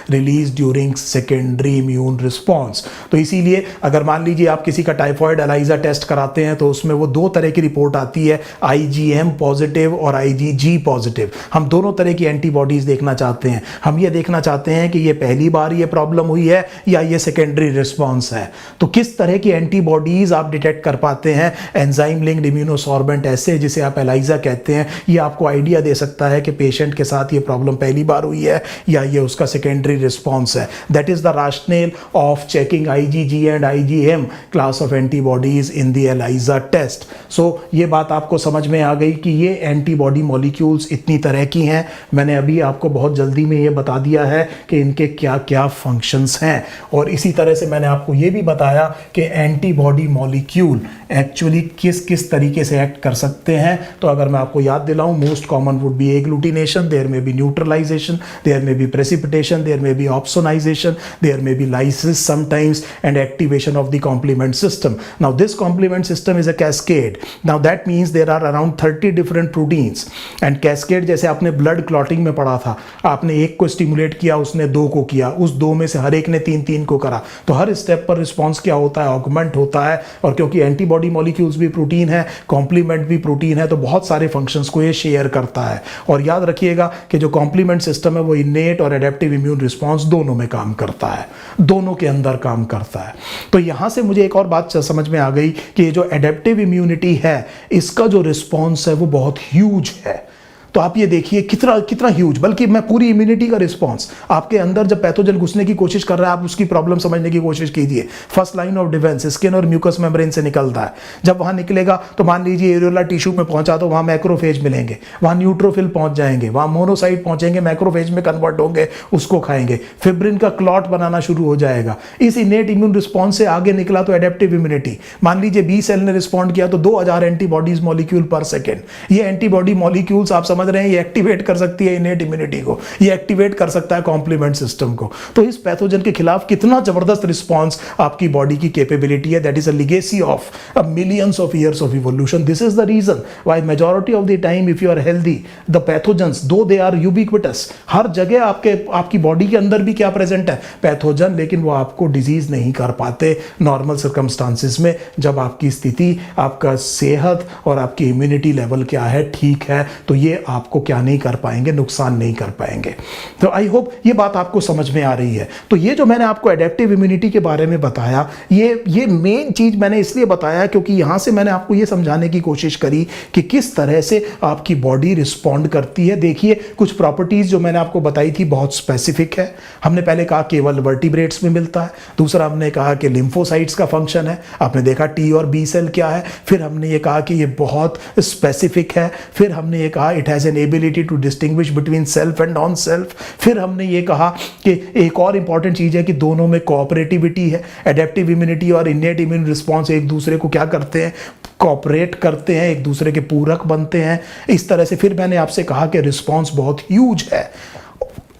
released during secondary immune response. तो इसीलिए अगर मान लीजिए आप किसी का typhoid ELISA test कराते हैं तो उसमें वो दो तरह की रिपोर्ट आती है, IgM पॉजिटिव और IgG पॉजिटिव। हम दोनों तरह की एंटीबॉडीज देखना चाहते हैं। हम ये देखना चाहते हैं कि ये पहली बार ये प्रॉब्लम हुई है या ये सेकेंडरी रिस्पॉन्स है। तो किस तरह की एंटीबॉडीज आप डिटेक्ट कर पाते हैं? एंजाइम लिंक्ड इम्यूनोसॉर्बेंट ऐसे, जिसे आप एलाइजा कहते हैं, ये आपको आइडिया दे सकता है कि पेशेंट के साथ ये प्रॉब्लम पहली बार हुई है या ये उसका सेकेंडरी रिस्पॉन्स है। That is the rationale of checking IgG and IgM class of antibodies in the ELISA test. So ये बात आपको समझ में आ गई कि ये एंटीबॉडी मॉलिक्यूल्स इतनी तरह की हैं। मैंने अभी आपको बहुत जल्दी में ये बता दिया है कि इनके क्या क्या फंक्शंस हैं, और इसी तरह से मैंने आपको ये भी बताया कि एंटीबॉडी मॉलिक्यूल एक्चुअली किस किस तरीके से एक्ट कर सकते हैं। तो अगर मैं आपको याद दिलाऊं, most common would be agglutination, there may be neutralization, there may be precipitation, there may be opsonization, there may be lysis sometimes, and activation of the complement system. Now this complement system is a cascade. Now that means there are around 30 different proteins, and cascade जैसे आपने blood clotting में पढ़ा था, आपने एक को stimulate किया, उसने दो को किया, उस दो में से हर एक ने तीन तीन को करा, तो हर स्टेप पर रिस्पॉन्स क्या होता है? ऑगमेंट होता है। और क्योंकि एंटीबॉडी मॉलिक्यूल्स भी प्रोटीन है, कॉम्प्लीमेंट भी प्रोटीन है, तो बहुत सारे फंक्शंस को ये शेयर करता है। और याद रखिएगा कि जो कॉम्प्लीमेंट सिस्टम है वो इनेट और एडेप्टिव इम्यून रिस्पॉन्स दोनों में काम करता है, दोनों के अंदर काम करता है। तो यहां से मुझे एक और बात समझ में आ गई कि ये जो एडेप्टिव इम्यूनिटी है, इसका जो रिस्पॉन्स है वो बहुत ह्यूज है। तो आप ये देखिए कितना कितना ह्यूज, बल्कि मैं पूरी इम्यूनिटी का रिस्पॉन्स आपके अंदर जब पैथोजन घुसने की कोशिश कर रहा है, आप उसकी प्रॉब्लम समझने की कोशिश कीजिए। First line of defence skin और म्यूकस मेम्ब्रेन से निकलता है। जब वहां निकलेगा तो मान लीजिए एरियोला टिश्यू में पहुंचा तो वहां मैक्रोफेज मिलेंगे, वहां न्यूट्रोफिल पहुंच जाएंगे, वहां मोनोसाइट पहुंचेंगे, मैक्रोफेज में कन्वर्ट होंगे, उसको खाएंगे, फिब्रिन का क्लॉट बनाना शुरू हो जाएगा। इस इनेट इम्यून रिस्पॉन्स से आगे निकला तो एडेप्टिव इम्यूनिटी, मान लीजिए बी सेल ने रिस्पॉन्ड किया तो 2000 एंटीबॉडीज मॉलिक्यूल पर सेकेंड। ये एंटीबॉडी मॉलिक्यूल्स आप समझ रहे हैं, ये एक्टिवेट कर सकती है इनेट इम्यूनिटी को, ये एक्टिवेट कर सकता है कॉम्प्लीमेंट सिस्टम को। तो इस पैथोजन के खिलाफ कितना जबरदस्त रिस्पांस आपकी बॉडी की कैपेबिलिटी है। That is a legacy of millions of years of evolution. This is the reason why majority of the time if you are healthy, the pathogens though they are ubiquitous, हर जगह आपकी body के अंदर भी क्या present है? Pathogen, लेकिन वो आपको डिजीज नहीं कर पाते नॉर्मल सर्कमस्टांसिस में, जब आपकी स्थिति, आपका सेहत और आपकी इम्यूनिटी लेवल क्या है, ठीक है। तो ये आपको क्या नहीं कर पाएंगे, नुकसान नहीं कर पाएंगे। तो आई होप ये बात आपको समझ में आ रही है। तो ये जो मैंने आपको एडेप्टिव इम्यूनिटी के बारे में बताया, ये मेन चीज मैंने इसलिए बताया क्योंकि यहां से मैंने आपको ये समझाने की कोशिश करी कि किस तरह से आपकी बॉडी रिस्पॉन्ड करती है। देखिए, कुछ प्रॉपर्टीज जो मैंने आपको बताई थी बहुत स्पेसिफिक है। हमने पहले कहा केवल वर्टिब्रेट्स में मिलता है, दूसरा हमने कहा कि लिम्फोसाइट्स का फंक्शन है, आपने देखा टी और बी सेल क्या है, फिर हमने ये कहा कि ये बहुत स्पेसिफिक है, फिर हमने ये कहा it has an ability to distinguish between self and non self, फिर हमने ये कहा कि एक और इंपॉर्टेंट चीज है कि दोनों में कोऑपरेटिविटी है। एडेप्टिव इम्यूनिटी और इनेट इम्यून रिस्पॉन्स एक दूसरे को क्या करते हैं, कोऑपरेट करते हैं, एक दूसरे के पूरक बनते हैं। इस तरह से फिर मैंने आपसे कहा कि रिस्पॉन्स बहुत ह्यूज है।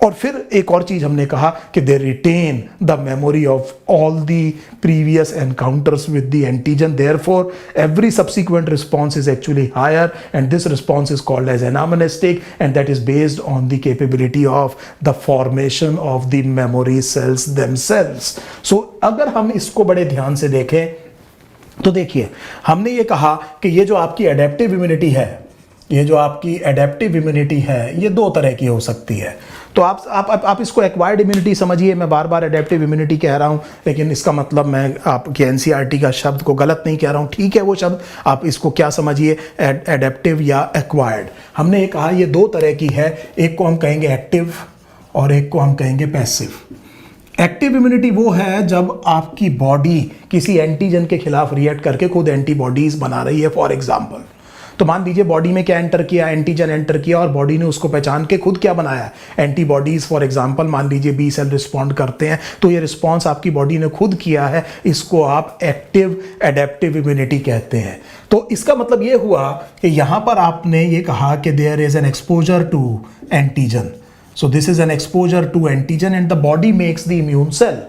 और फिर एक और चीज हमने कहा कि they retain the memory of all the previous encounters with the antigen, therefore every subsequent response is actually higher and this response is called as anamnestic and that is based on the capability of the formation of the memory cells themselves. So अगर हम इसको बड़े ध्यान से देखें तो देखिए, हमने ये कहा कि ये जो आपकी एडेप्टिव इम्यूनिटी है, ये जो आपकी एडेप्टिव इम्यूनिटी है, ये दो तरह की हो सकती है। तो आप इसको एक्वायर्ड इम्यूनिटी समझिए। मैं बार बार एडेप्टिव इम्यूनिटी कह रहा हूँ, लेकिन इसका मतलब मैं आपके एनसीईआरटी का शब्द को गलत नहीं कह रहा हूँ, ठीक है वो शब्द, आप इसको क्या समझिए, एडेप्टिव या एक्वायर्ड। हमने ये कहा ये दो तरह की है, एक को हम कहेंगे एक्टिव और एक को हम कहेंगे पैसिव। एक्टिव इम्यूनिटी वो है जब आपकी बॉडी किसी एंटीजन के खिलाफ रिएक्ट करके खुद एंटीबॉडीज बना रही है। फॉर एग्जाम्पल, तो मान लीजिए बॉडी में क्या एंटर किया, एंटीजन एंटर किया और बॉडी ने उसको पहचान के खुद क्या बनाया, एंटीबॉडीज। फॉर एग्जांपल, मान लीजिए बी सेल रिस्पॉन्ड करते हैं, तो ये रिस्पॉन्स आपकी बॉडी ने खुद किया है, इसको आप एक्टिव एडेप्टिव इम्यूनिटी कहते हैं। तो इसका मतलब ये हुआ कि यहां पर आपने ये कहा कि there is an exposure to antigen, so this is an exposure to antigen and the body makes the immune cell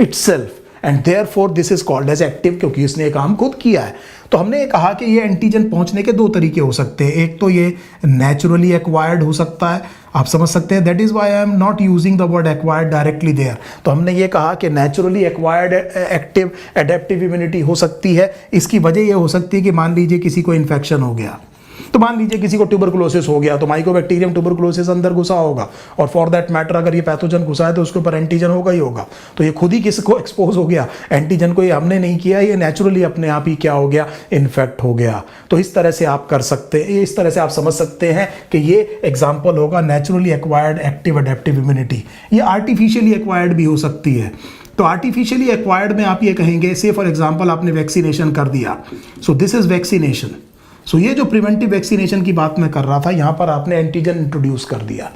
itself and therefore this is called as active, क्योंकि इसने ये काम खुद किया है। तो हमने ये कहा कि ये एंटीजन पहुंचने के दो तरीके हो सकते हैं, एक तो ये नेचुरली एक्वायर्ड हो सकता है, आप समझ सकते हैं, that is why I am not using the word acquired directly there. तो हमने ये कहा कि naturally acquired active adaptive immunity हो सकती है। इसकी वजह ये हो सकती है कि मान लीजिए किसी को इन्फेक्शन हो गया, तो मान लीजिए किसी को ट्यूबरकुलोसिस हो गया, तो माइकोबैक्टीरियम ट्यूबरकुलोसिस अंदर घुसा होगा और फॉर दैट मैटर अगर ये पैथोजन घुसा है तो उसके ऊपर एंटीजन होगा ही होगा। तो ये खुद ही किसको एक्सपोज हो गया, एंटीजन को, ये हमने नहीं किया, ये नेचुरली अपने आप ही क्या हो गया, इन्फेक्ट हो गया। तो इस तरह से आप कर सकते हैं, इस तरह से आप समझ सकते हैं कि ये एग्जाम्पल होगा naturally acquired active adaptive immunity. ये आर्टिफिशियली एक्वायर्ड भी हो सकती है। तो आर्टिफिशियली एक्वायर्ड में आप ये कहेंगे, से फॉर एग्जाम्पल आपने वैक्सीनेशन कर दिया, सो दिस इज वैक्सीनेशन। सो ये जो प्रिवेंटिव वैक्सीनेशन की बात मैं कर रहा था, यहाँ पर आपने एंटीजन इंट्रोड्यूस कर दिया।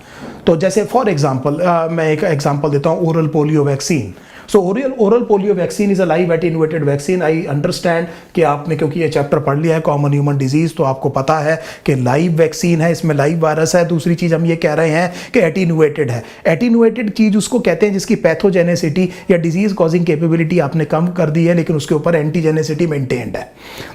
तो जैसे फॉर एग्जांपल मैं एक एग्जांपल देता हूँ, oral polio vaccine. So oral polio vaccine is a live attenuated vaccine. I understand कि आपने, क्योंकि ये चैप्टर पढ़ लिया है कॉमन ह्यूमन डिजीज, तो आपको पता है कि लाइव वैक्सीन है, इसमें लाइव वायरस है। दूसरी चीज हम ये कह रहे हैं कि एटीन्यूएटेड है। एटीन्यूएटेड चीज उसको कहते हैं जिसकी पैथोजेनेसिटी या डिजीज कॉजिंग कैपेबिलिटी आपने कम कर दी है, लेकिन उसके ऊपर एंटीजेनेसिटी मेंटेन्ड है।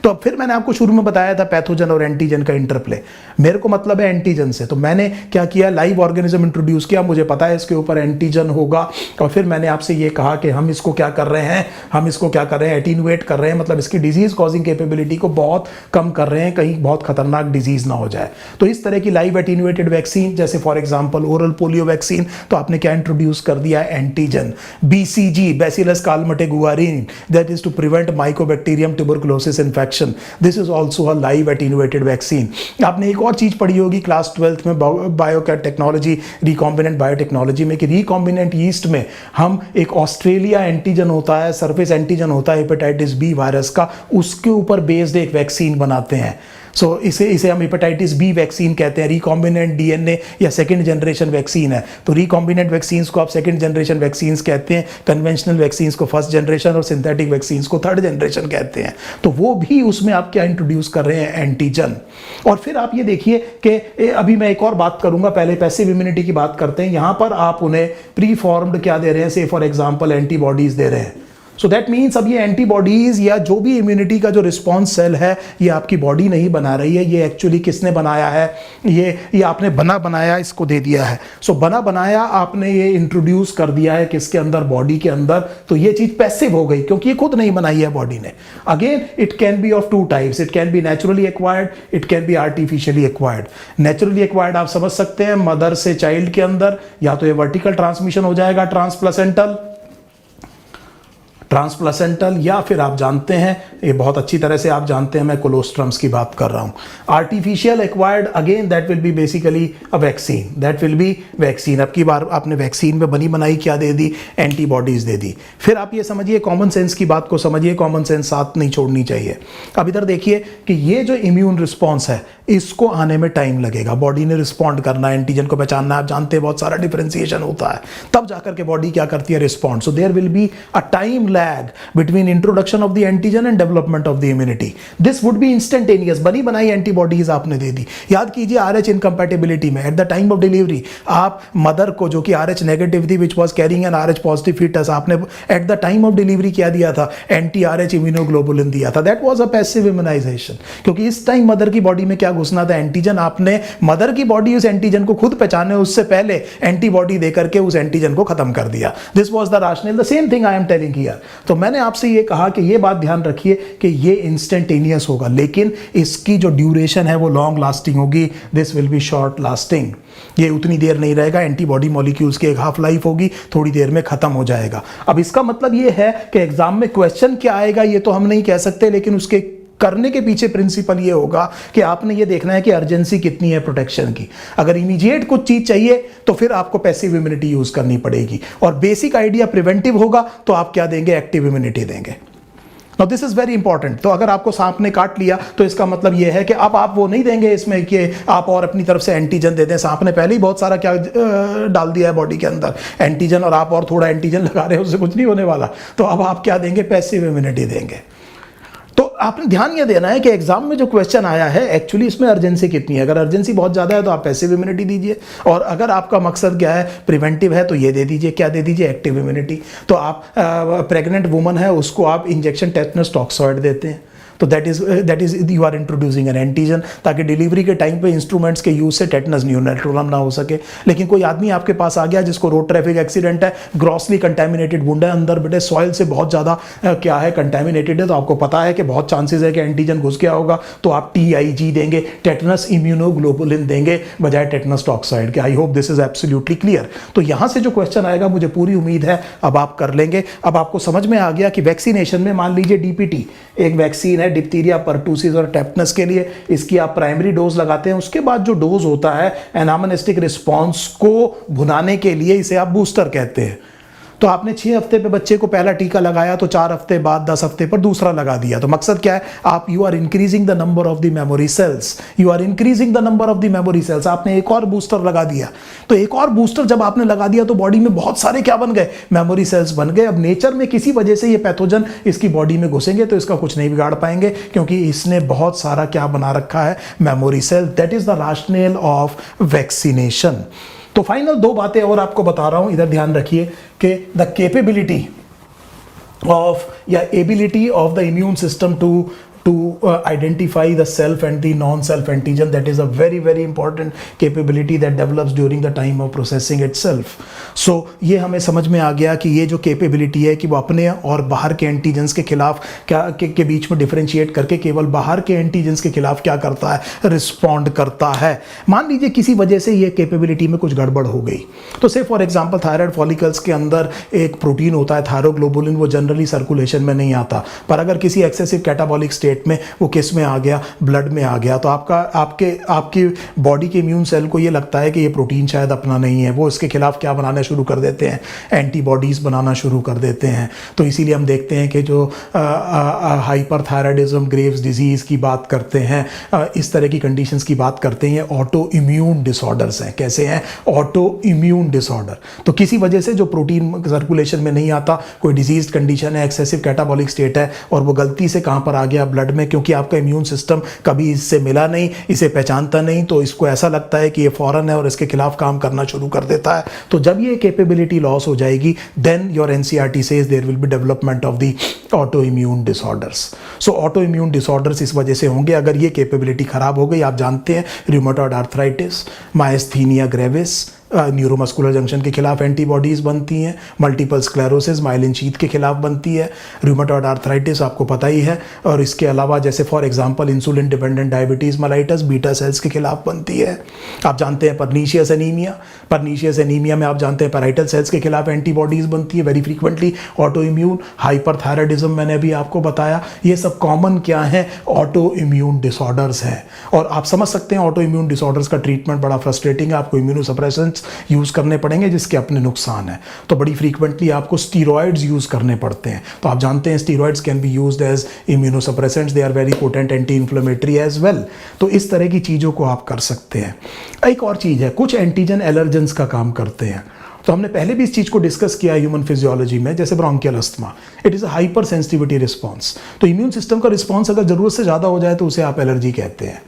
तो अब फिर मैंने आपको शुरू में बताया था पैथोजन और एंटीजन का इंटरप्ले। मेरे को मतलब है एंटीजन से, तो मैंने क्या किया, लाइव ऑर्गेनिज्म इंट्रोड्यूस किया, मुझे पता है इसके ऊपर एंटीजन होगा, और फिर मैंने आपसे ये कहा कि हम इसको क्या कर रहे हैं, एटीन्यूएट कर रहे हैं, मतलब इसकी डिजीज कॉजिंग कैपेबिलिटी को बहुत कम कर रहे हैं, कहीं बहुत खतरनाक डिजीज ना हो जाए। तो इस तरह की लाइव एटीन्यूएटेड वैक्सीन, जैसे for example oral polio vaccine, तो आपने क्या इंट्रोड्यूस कर दिया, antigen. BCG, bacillus Calmette Guerin, that is to prevent mycobacterium tuberculosis infection, this is also a live attenuated vaccine. आपने एक और चीज पढ़ी होगी क्लास 12th में बायोटेक्नोलॉजी, रिकॉम्बिनेंट बायोटेक्नोलॉजी में, कि रिकॉम्बिनेंट यीस्ट में हम एक ऑस्ट्रेलिया एंटीजन होता है, सरफेस एंटीजन होता है हेपेटाइटिस बी वायरस का, उसके ऊपर बेस्ड एक वैक्सीन बनाते हैं। सो इसे हम हेपेटाइटिस बी वैक्सीन कहते हैं। रिकॉम्बिनेंट डीएनए या सेकंड जनरेशन वैक्सीन है, तो रिकॉम्बिनेंट वैक्सीन्स को आप सेकंड जनरेशन वैक्सीन्स कहते हैं, कन्वेंशनल वैक्सीन्स को फर्स्ट जनरेशन और सिंथेटिक वैक्सीन्स को थर्ड जनरेशन कहते हैं। तो वो भी उसमें आप क्या इंट्रोड्यूस कर रहे हैं, एंटीजन। और फिर आप ये देखिए कि अभी मैं एक और बात करूंगा, पहले पैसिव इम्यूनिटी की बात करते हैं। यहां पर आप उन्हें प्री फॉर्म्ड क्या दे रहे हैं, से फॉर एग्जांपल एंटीबॉडीज दे रहे हैं। सो दैट मीन्स अब ये एंटीबॉडीज या जो भी इम्यूनिटी का जो रिस्पॉन्स सेल है ये आपकी बॉडी नहीं बना रही है, ये एक्चुअली किसने बनाया है, ये आपने बनाया इसको दे दिया है। सो बनाया आपने ये इंट्रोड्यूस कर दिया है किसके अंदर, बॉडी के अंदर, तो ये चीज पैसिव हो गई क्योंकि ये खुद नहीं बनाई है बॉडी ने। Again it can be of two types, it can be naturally acquired, it can be artificially acquired. Naturally acquired आप समझ सकते हैं मदर से चाइल्ड के अंदर, या तो ये वर्टिकल ट्रांसमिशन हो जाएगा ट्रांसप्लेसेंटल, या फिर आप जानते हैं, ये बहुत अच्छी तरह से आप जानते हैं मैं कोलोस्ट्रम्स की बात कर रहा हूं। Artificial acquired again that will B basically a vaccine, that will B vaccine. अब की बार आपने वैक्सीन में बनी बनाई क्या दे दी, एंटीबॉडीज दे दी। फिर आप ये समझिए कॉमन सेंस की बात को समझिए, कॉमन सेंस साथ नहीं छोड़नी चाहिए। अब इधर देखिए कि ये जो इम्यून रिस्पॉन्स है इसको आने में टाइम लगेगा, बॉडी ने रिस्पॉन्ड करना है, एंटीजन को पहचानना है, आप जानते हैं बहुत सारा डिफरेंशिएशन होता है, तब जाकर के बॉडी क्या करती है, respond. So there will be a time lag between introduction of the antigen and development of the immunity. This would be instantaneous, बनी बनाई एंटीबॉडीज आपने दे दी। याद कीजिए RH इनकम्पैटिबिलिटी में at the time of delivery आप मदर को, जो कि RH नेगेटिव थी which was carrying an RH positive fetus, आपने at the time of delivery क्या दिया था, एंटी RH इम्यूनोग्लोबुलिन दिया था। That was a passive immunisation, क्योंकि इस टाइम मदर की बॉडी में क्या घुसना था, एंटीजन। आपने मदर की बॉडी उस एंटीजन को खुद पहचाने उससे पहले एंटीबॉडी देकर के उस एंटीजन को खत्म कर दिया। This was the rational, the same thing I am telling here. तो मैंने आपसे ये कहा कि ये बात ध्यान रखिए कि ये इंस्टेंटेनियस होगा, लेकिन इसकी जो ड्यूरेशन है वो लॉन्ग लास्टिंग होगी। This will be short lasting, ये उतनी देर नहीं रहेगा। एंटीबॉडी मॉलिक्यूल्स की एक हाफ लाइफ होगी, थोड़ी देर में खत्म हो जाएगा। अब इसका मतलब ये है कि एग्जाम में क्वेश्चन क्या आएगा ये तो हम नहीं कह सकते, लेकिन उसके करने के पीछे प्रिंसिपल ये होगा कि आपने ये देखना है कि अर्जेंसी कितनी है प्रोटेक्शन की। अगर इमीडिएट कुछ चीज चाहिए तो फिर आपको पैसिव इम्यूनिटी यूज करनी पड़ेगी, और बेसिक आइडिया प्रिवेंटिव होगा तो आप क्या देंगे, एक्टिव इम्यूनिटी देंगे। Now this is very important. तो अगर आपको सांप ने काट लिया तो इसका मतलब यह है कि अब आप वो नहीं देंगे इसमें कि आप और अपनी तरफ से एंटीजन दे दें। सांप ने पहले ही बहुत सारा क्या डाल दिया है बॉडी के अंदर एंटीजन, और आप और थोड़ा एंटीजन लगा रहे हैं, उससे कुछ नहीं होने वाला। तो अब आप क्या देंगे, पैसिव इम्यूनिटी देंगे। तो आपने ध्यान ये देना है कि एग्जाम में जो क्वेश्चन आया है एक्चुअली इसमें अर्जेंसी कितनी है। अगर अर्जेंसी बहुत ज़्यादा है तो आप पैसिव इम्यूनिटी दीजिए, और अगर आपका मकसद क्या है, प्रिवेंटिव है, तो ये दे दीजिए, क्या दे दीजिए, एक्टिव इम्यूनिटी। तो आप प्रेग्नेंट वुमन है उसको आप इंजेक्शन टेटनस टॉक्सॉइड देते हैं, तो that is you are introducing an antigen, ताकि डिलीवरी के टाइम पे इंस्ट्रूमेंट्स के यूज से टेटनस न्यूनेट्रोलम ना हो सके। लेकिन कोई आदमी आपके पास आ गया जिसको रोड ट्रैफिक एक्सीडेंट है, ग्रॉसली कंटेमिनेटेड वुंड है, अंदर बेटे सॉइल से बहुत ज़्यादा क्या है, कंटेमिनेटेड है, तो आपको पता है कि बहुत चांसेस है कि एंटीजन घुस गया होगा, तो आप TIG देंगे, टेटनस इम्यूनोग्लोबुलिन देंगे बजाय टेटनस टॉक्साइड के। आई hope this is absolutely clear. तो यहाँ से जो क्वेश्चन आएगा मुझे पूरी उम्मीद है अब आप कर लेंगे। अब आपको समझ में आ गया कि वैक्सीनेशन में मान लीजिए DPT एक वैक्सीन है डिप्थीरिया, परटूसिस और टेटनस के लिए, इसकी आप प्राइमरी डोज लगाते हैं। उसके बाद जो डोज होता है एनामनेस्टिक रिस्पॉन्स को भुनाने के लिए, इसे आप बूस्टर कहते हैं। तो आपने 6 हफ्ते पे बच्चे को पहला टीका लगाया, तो 4 हफ्ते बाद 10 हफ्ते पर दूसरा लगा दिया। तो मकसद क्या है, आप you are increasing the number of the memory cells, you are increasing the number of the memory cells. आपने एक और बूस्टर लगा दिया, तो एक और बूस्टर जब आपने लगा दिया तो बॉडी में बहुत सारे क्या बन गए, मेमोरी सेल्स बन गए। अब नेचर में किसी वजह से ये पैथोजन इसकी बॉडी में घुसेंगे तो इसका कुछ नहीं बिगाड़ पाएंगे, क्योंकि इसने बहुत सारा क्या बना रखा है, memory cell. That is the rationale of vaccination. तो फाइनल 2 बातें और आपको बता रहा हूं, इधर ध्यान रखिए कि द कैपेबिलिटी ऑफ या ability of the immune system to identify the self and the non-self antigen, that is a very very important capability that develops during the time of processing itself. So ये हमें समझ में आ गया कि ये जो capability है कि वो अपने और बाहर के एंटीजेंस के खिलाफ क्या के बीच में डिफरेंशिएट करके केवल बाहर के एंटीजेंस के खिलाफ क्या करता है, रिस्पॉन्ड करता है। मान लीजिए किसी वजह से ये कैपेबिलिटी में कुछ गड़बड़ हो गई, तो से फॉर एग्जांपल थायराइड फॉलिकल्स के अंदर एक प्रोटीन होता है थायरोग्लोबुलिन, वो जनरली सर्कुलेशन में नहीं आता, पर अगर किसी एक्सेसिव कैटाबॉलिक स्टेट में वो किस में आ गया, ब्लड में आ गया, तो आपकी बॉडी के इम्यून सेल को ये लगता है कि ये प्रोटीन शायद अपना नहीं है, वो इसके खिलाफ क्या बनाना शुरू कर देते हैं, एंटीबॉडीज बनाना शुरू कर देते हैं। तो इसीलिए हम देखते हैं कि जो हाइपरथायराइडिज्म, ग्रेव्स डिजीज की बात करते हैं, इस तरह की कंडीशंस की बात करते हैं, ये ऑटो इम्यून डिसऑर्डर्स हैं। कैसे हैं, ऑटो इम्यून डिसऑर्डर। तो किसी वजह से जो प्रोटीन सर्कुलेशन में नहीं आता, कोई डिजीज कंडीशन है, एक्सेसिव कैटाबॉलिक स्टेट है, और वो गलती से कहाँ पर आ गया, ब्लड ब्लड में, क्योंकि आपका इम्यून सिस्टम कभी इससे मिला नहीं, इसे पहचानता नहीं, तो इसको ऐसा लगता है कि ये फॉरेन है और इसके खिलाफ काम करना शुरू कर देता है। तो जब ये कैपेबिलिटी लॉस हो जाएगी, then your NCERT says there will be development of the autoimmune disorders. So autoimmune disorders इस वजह से होंगे अगर ये कैपेबिलिटी खराब हो गई। आप जानते हैं rheumatoid arthritis, myasthenia gravis, neuromuscular junction के खिलाफ एंटीबॉडीज़ बनती हैं, मल्टीपल स्क्लेरोसिस माइलिन शीथ के खिलाफ बनती है, रूमेटॉइड आर्थराइटिस आपको पता ही है, और इसके अलावा जैसे for example insulin dependent diabetes mellitus beta cells के खिलाफ बनती है। आप जानते हैं पर्नीशियस एनीमिया, पर्नीशियस एनीमिया में आप जानते हैं पैराइटल सेल्स के खिलाफ एंटीबॉडीज़ बनती है very frequently. Auto immune hyperthyroidism मैंने अभी आपको बताया, ये सब कॉमन क्या है, ऑटो इम्यून डिसऑर्डर्स हैं। और आप समझ सकते हैं ऑटो इम्यून डिसऑर्डर्स का ट्रीटमेंट बड़ा फ्रस्ट्रेटिंग है, आपको इम्यूनोसप्रेसेंट्स यूज करने पड़ेंगे जिसके अपने नुकसान है। तो बड़ी फ्रीक्वेंटली आपको स्टीरॉइड्स यूज करने पड़ते हैं। तो आप जानते हैं steroids can be used as immunosuppressants, they are very potent anti inflammatory as well. तो इस तरह की चीज़ों को आप कर सकते हैं। एक और चीज़ है, कुछ एंटीजन एलर्जेंस का काम करते हैं। तो हमने पहले भी इस चीज़ को डिस्कस किया ह्यूमन फिजियोलॉजी में, जैसे bronchial asthma, it is a hyper sensitivity response. तो इम्यून सिस्टम का रिस्पॉन्स अगर ज़रूरत से ज़्यादा हो जाए तो उसे आप एलर्जी कहते हैं।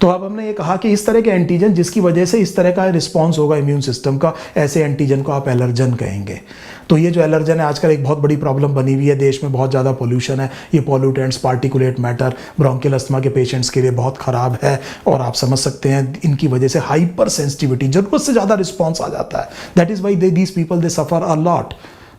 तो अब हमने ये कहा कि इस तरह के एंटीजन जिसकी वजह से इस तरह का रिस्पांस होगा इम्यून सिस्टम का, ऐसे एंटीजन को आप एलर्जन कहेंगे। तो ये जो एलर्जन है आजकल एक बहुत बड़ी प्रॉब्लम बनी हुई है, देश में बहुत ज़्यादा पोल्यूशन है, ये pollutants particulate matter bronchial asthma के पेशेंट्स के लिए बहुत ख़राब है। और आप समझ सकते हैं इनकी वजह से हाइपर सेंसिटिविटी, ज़रूरत से ज़्यादा रिस्पॉन्स आ जाता है। That is why these people they suffer a lot.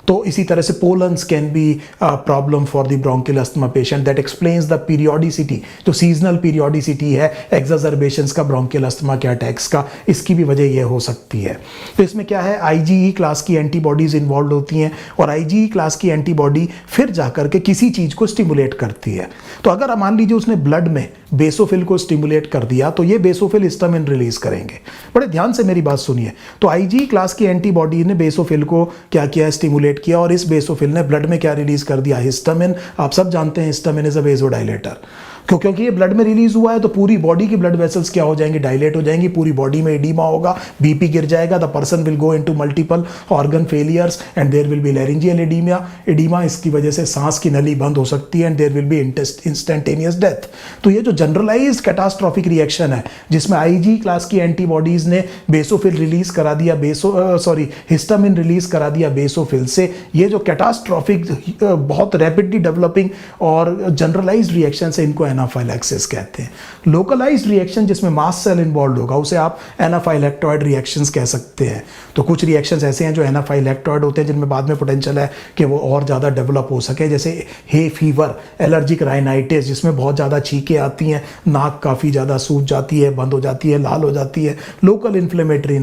तो इसी तरह से pollens can be problem for the bronchial asthma patient, that explains the periodicity, जो सीजनल पीरियोडिसिटी है एक्साजर्बेशंस का ब्रोंकियल अस्थमा के अटैक्स का, इसकी भी वजह यह हो सकती है। तो इसमें क्या है, आईजीई क्लास की एंटीबॉडीज इन्वॉल्व होती हैं और आईजीई क्लास की एंटीबॉडी फिर जाकर के किसी चीज़ को स्टिमुलेट करती है। तो अगर मान लीजिए उसने ब्लड में बेसोफिल को स्टिमुलेट कर दिया तो ये बेसोफिल हिस्टामिन रिलीज करेंगे। बड़े ध्यान से मेरी बात सुनिए। तो आईजी क्लास की एंटीबॉडी ने बेसोफिल को क्या किया, स्टिमुलेट किया, और इस बेसोफिल ने ब्लड में क्या रिलीज कर दिया, हिस्टामिन। आप सब जानते हैं हिस्टामिन इज अ वेसोडाइलेटर। क्योंकि ये ब्लड में रिलीज हुआ है तो पूरी बॉडी की ब्लड वेसल्स क्या हो जाएंगी, डायलेट हो जाएंगी, पूरी बॉडी में एडीमा होगा, बीपी गिर जाएगा, the person will go into multiple organ failures and there will be laryngeal oedema. इसकी वजह से सांस की नली बंद हो सकती है and there will be instantaneous death. तो ये जो जनरलाइज्ड कैटास्ट्रॉफिक रिएक्शन है जिसमें आईजी क्लास की एंटीबॉडीज ने बेसोफिल रिलीज करा दिया, हिस्टामिन रिलीज करा दिया बेसोफिल से, ये जो कैटास्ट्रॉफिक बहुत रैपिडली डेवलपिंग और जनरलाइज्ड रिएक्शन है, इनको एनाफाइलैक्सिस कहते हैं। लोकलाइज्ड रिएक्शन जिसमें मास्ट सेल इन्वॉल्व होगा उसे आप एनाफाइलेक्टॉइड रिएक्शंस कह सकते हैं। तो कुछ रिएक्शंस ऐसे हैं जो एनाफाइलेक्टॉइड होते हैं जिनमें बाद में पोटेंशियल है कि वो और ज़्यादा डेवलप हो सके, जैसे हे फीवर, एलर्जिक राइनाइटिस जिसमें बहुत ज़्यादा छींकें आती हैं, नाक काफ़ी ज़्यादा सूज जाती है, बंद हो जाती है, लाल हो जाती है, लोकल इन्फ्लेमेटरी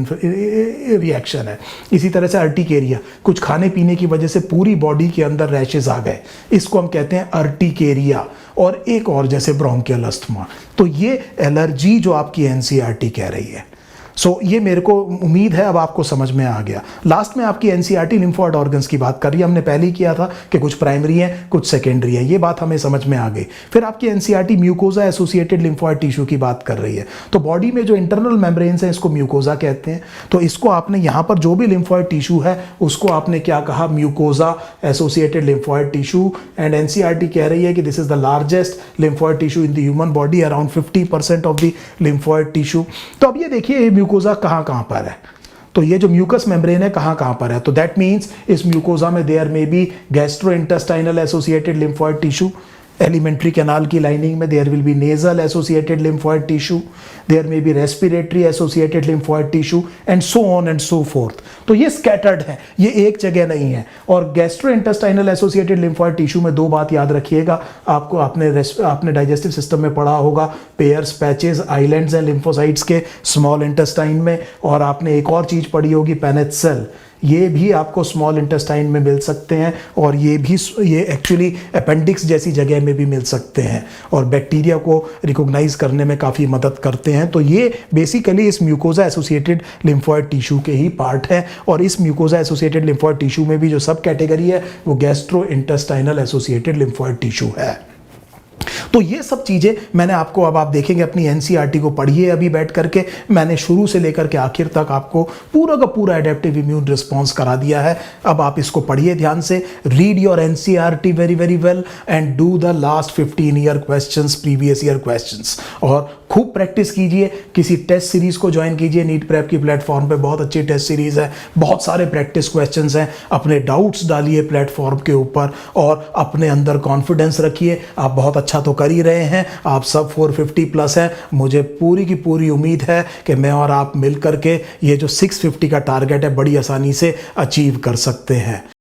रिएक्शन है। इसी तरह से अर्टिकेरिया, कुछ खाने पीने की वजह से पूरी बॉडी के अंदर रैशेज आ गए, इसको हम कहते हैं अर्टिकेरिया। और एक और जैसे ब्रोंकियल अस्थमा। तो ये एलर्जी जो आपकी एनसीईआरटी कह रही है। सो ये मेरे को उम्मीद है अब आपको समझ में आ गया। लास्ट में आपकी एनसीईआरटी लिम्फोइड ऑर्गन्स की बात कर रही है, हमने पहले ही किया था कि कुछ प्राइमरी हैं कुछ सेकेंडरी हैं, ये बात हमें समझ में आ गई। फिर आपकी NCERT mucosa associated lymphoid tissue की बात कर रही है। तो बॉडी में जो इंटरनल मेम्ब्रेन्स हैं इसको म्यूकोजा कहते हैं। तो इसको आपने यहाँ पर जो भी लिम्फोइड टिश्यू है उसको आपने क्या कहा, mucosa associated lymphoid tissue. And NCERT कह रही है कि this is the largest lymphoid tissue in the human body, around 50% of the lymphoid tissue. तो अब ये देखिए म्यूकोजा कहाँ पर है। तो ये जो म्यूकस मेम्ब्रेन है कहाँ पर है, तो दैट मीन्स इस म्यूकोजा में there may be gastrointestinal associated lymphoid tissue, alimentary canal की लाइनिंग में there will be nasal associated lymphoid tissue, there may be respiratory associated lymphoid tissue and so on and so forth. तो ये scattered है, ये एक जगह नहीं है। और गैस्ट्रोइंटेस्टाइनल एसोसिएटेड लिम्फोइड टिश्यू में दो बात याद रखिएगा, आपको आपने डाइजेस्टिव सिस्टम में पढ़ा होगा pairs, patches, islands and lymphocytes के स्मॉल इंटेस्टाइन में, और आपने एक और चीज़ पढ़ी होगी पेनिसेल, ये भी आपको स्मॉल इंटेस्टाइन में मिल सकते हैं, और ये एक्चुअली अपेंडिक्स जैसी जगह में भी मिल सकते हैं और बैक्टीरिया को रिकॉग्नाइज करने में काफ़ी मदद करते हैं। तो ये बेसिकली इस म्यूकोजा एसोसिएटेड लिम्फोइड टिश्यू के ही पार्ट है। और इस म्यूकोजा एसोसिएटेड लिम्फोइड टिश्यू में भी जो सब कैटेगरी है वो gastro intestinal associated lymphoid tissue है। तो ये सब चीज़ें मैंने आपको, अब आप देखेंगे अपनी एनसीईआरटी को पढ़िए अभी बैठ करके, मैंने शुरू से लेकर के आखिर तक आपको पूरा का पूरा एडेप्टिव इम्यून रिस्पॉन्स करा दिया है। अब आप इसको पढ़िए ध्यान से, read your NCERT very very well and do the last 15 year questions, previous year questions, और खूब प्रैक्टिस कीजिए। किसी टेस्ट सीरीज को ज्वाइन कीजिए, नीट प्रेप की प्लेटफॉर्म पे बहुत अच्छी टेस्ट सीरीज है, बहुत सारे प्रैक्टिस क्वेश्चंस हैं। अपने डाउट्स डालिए प्लेटफॉर्म के ऊपर और अपने अंदर कॉन्फिडेंस रखिए। आप बहुत अच्छा तो कर ही रहे हैं, आप सब 450 प्लस हैं। मुझे पूरी की पूरी उम्मीद है कि मैं और आप मिल करके ये जो 650 का टारगेट है बड़ी आसानी से अचीव कर सकते हैं।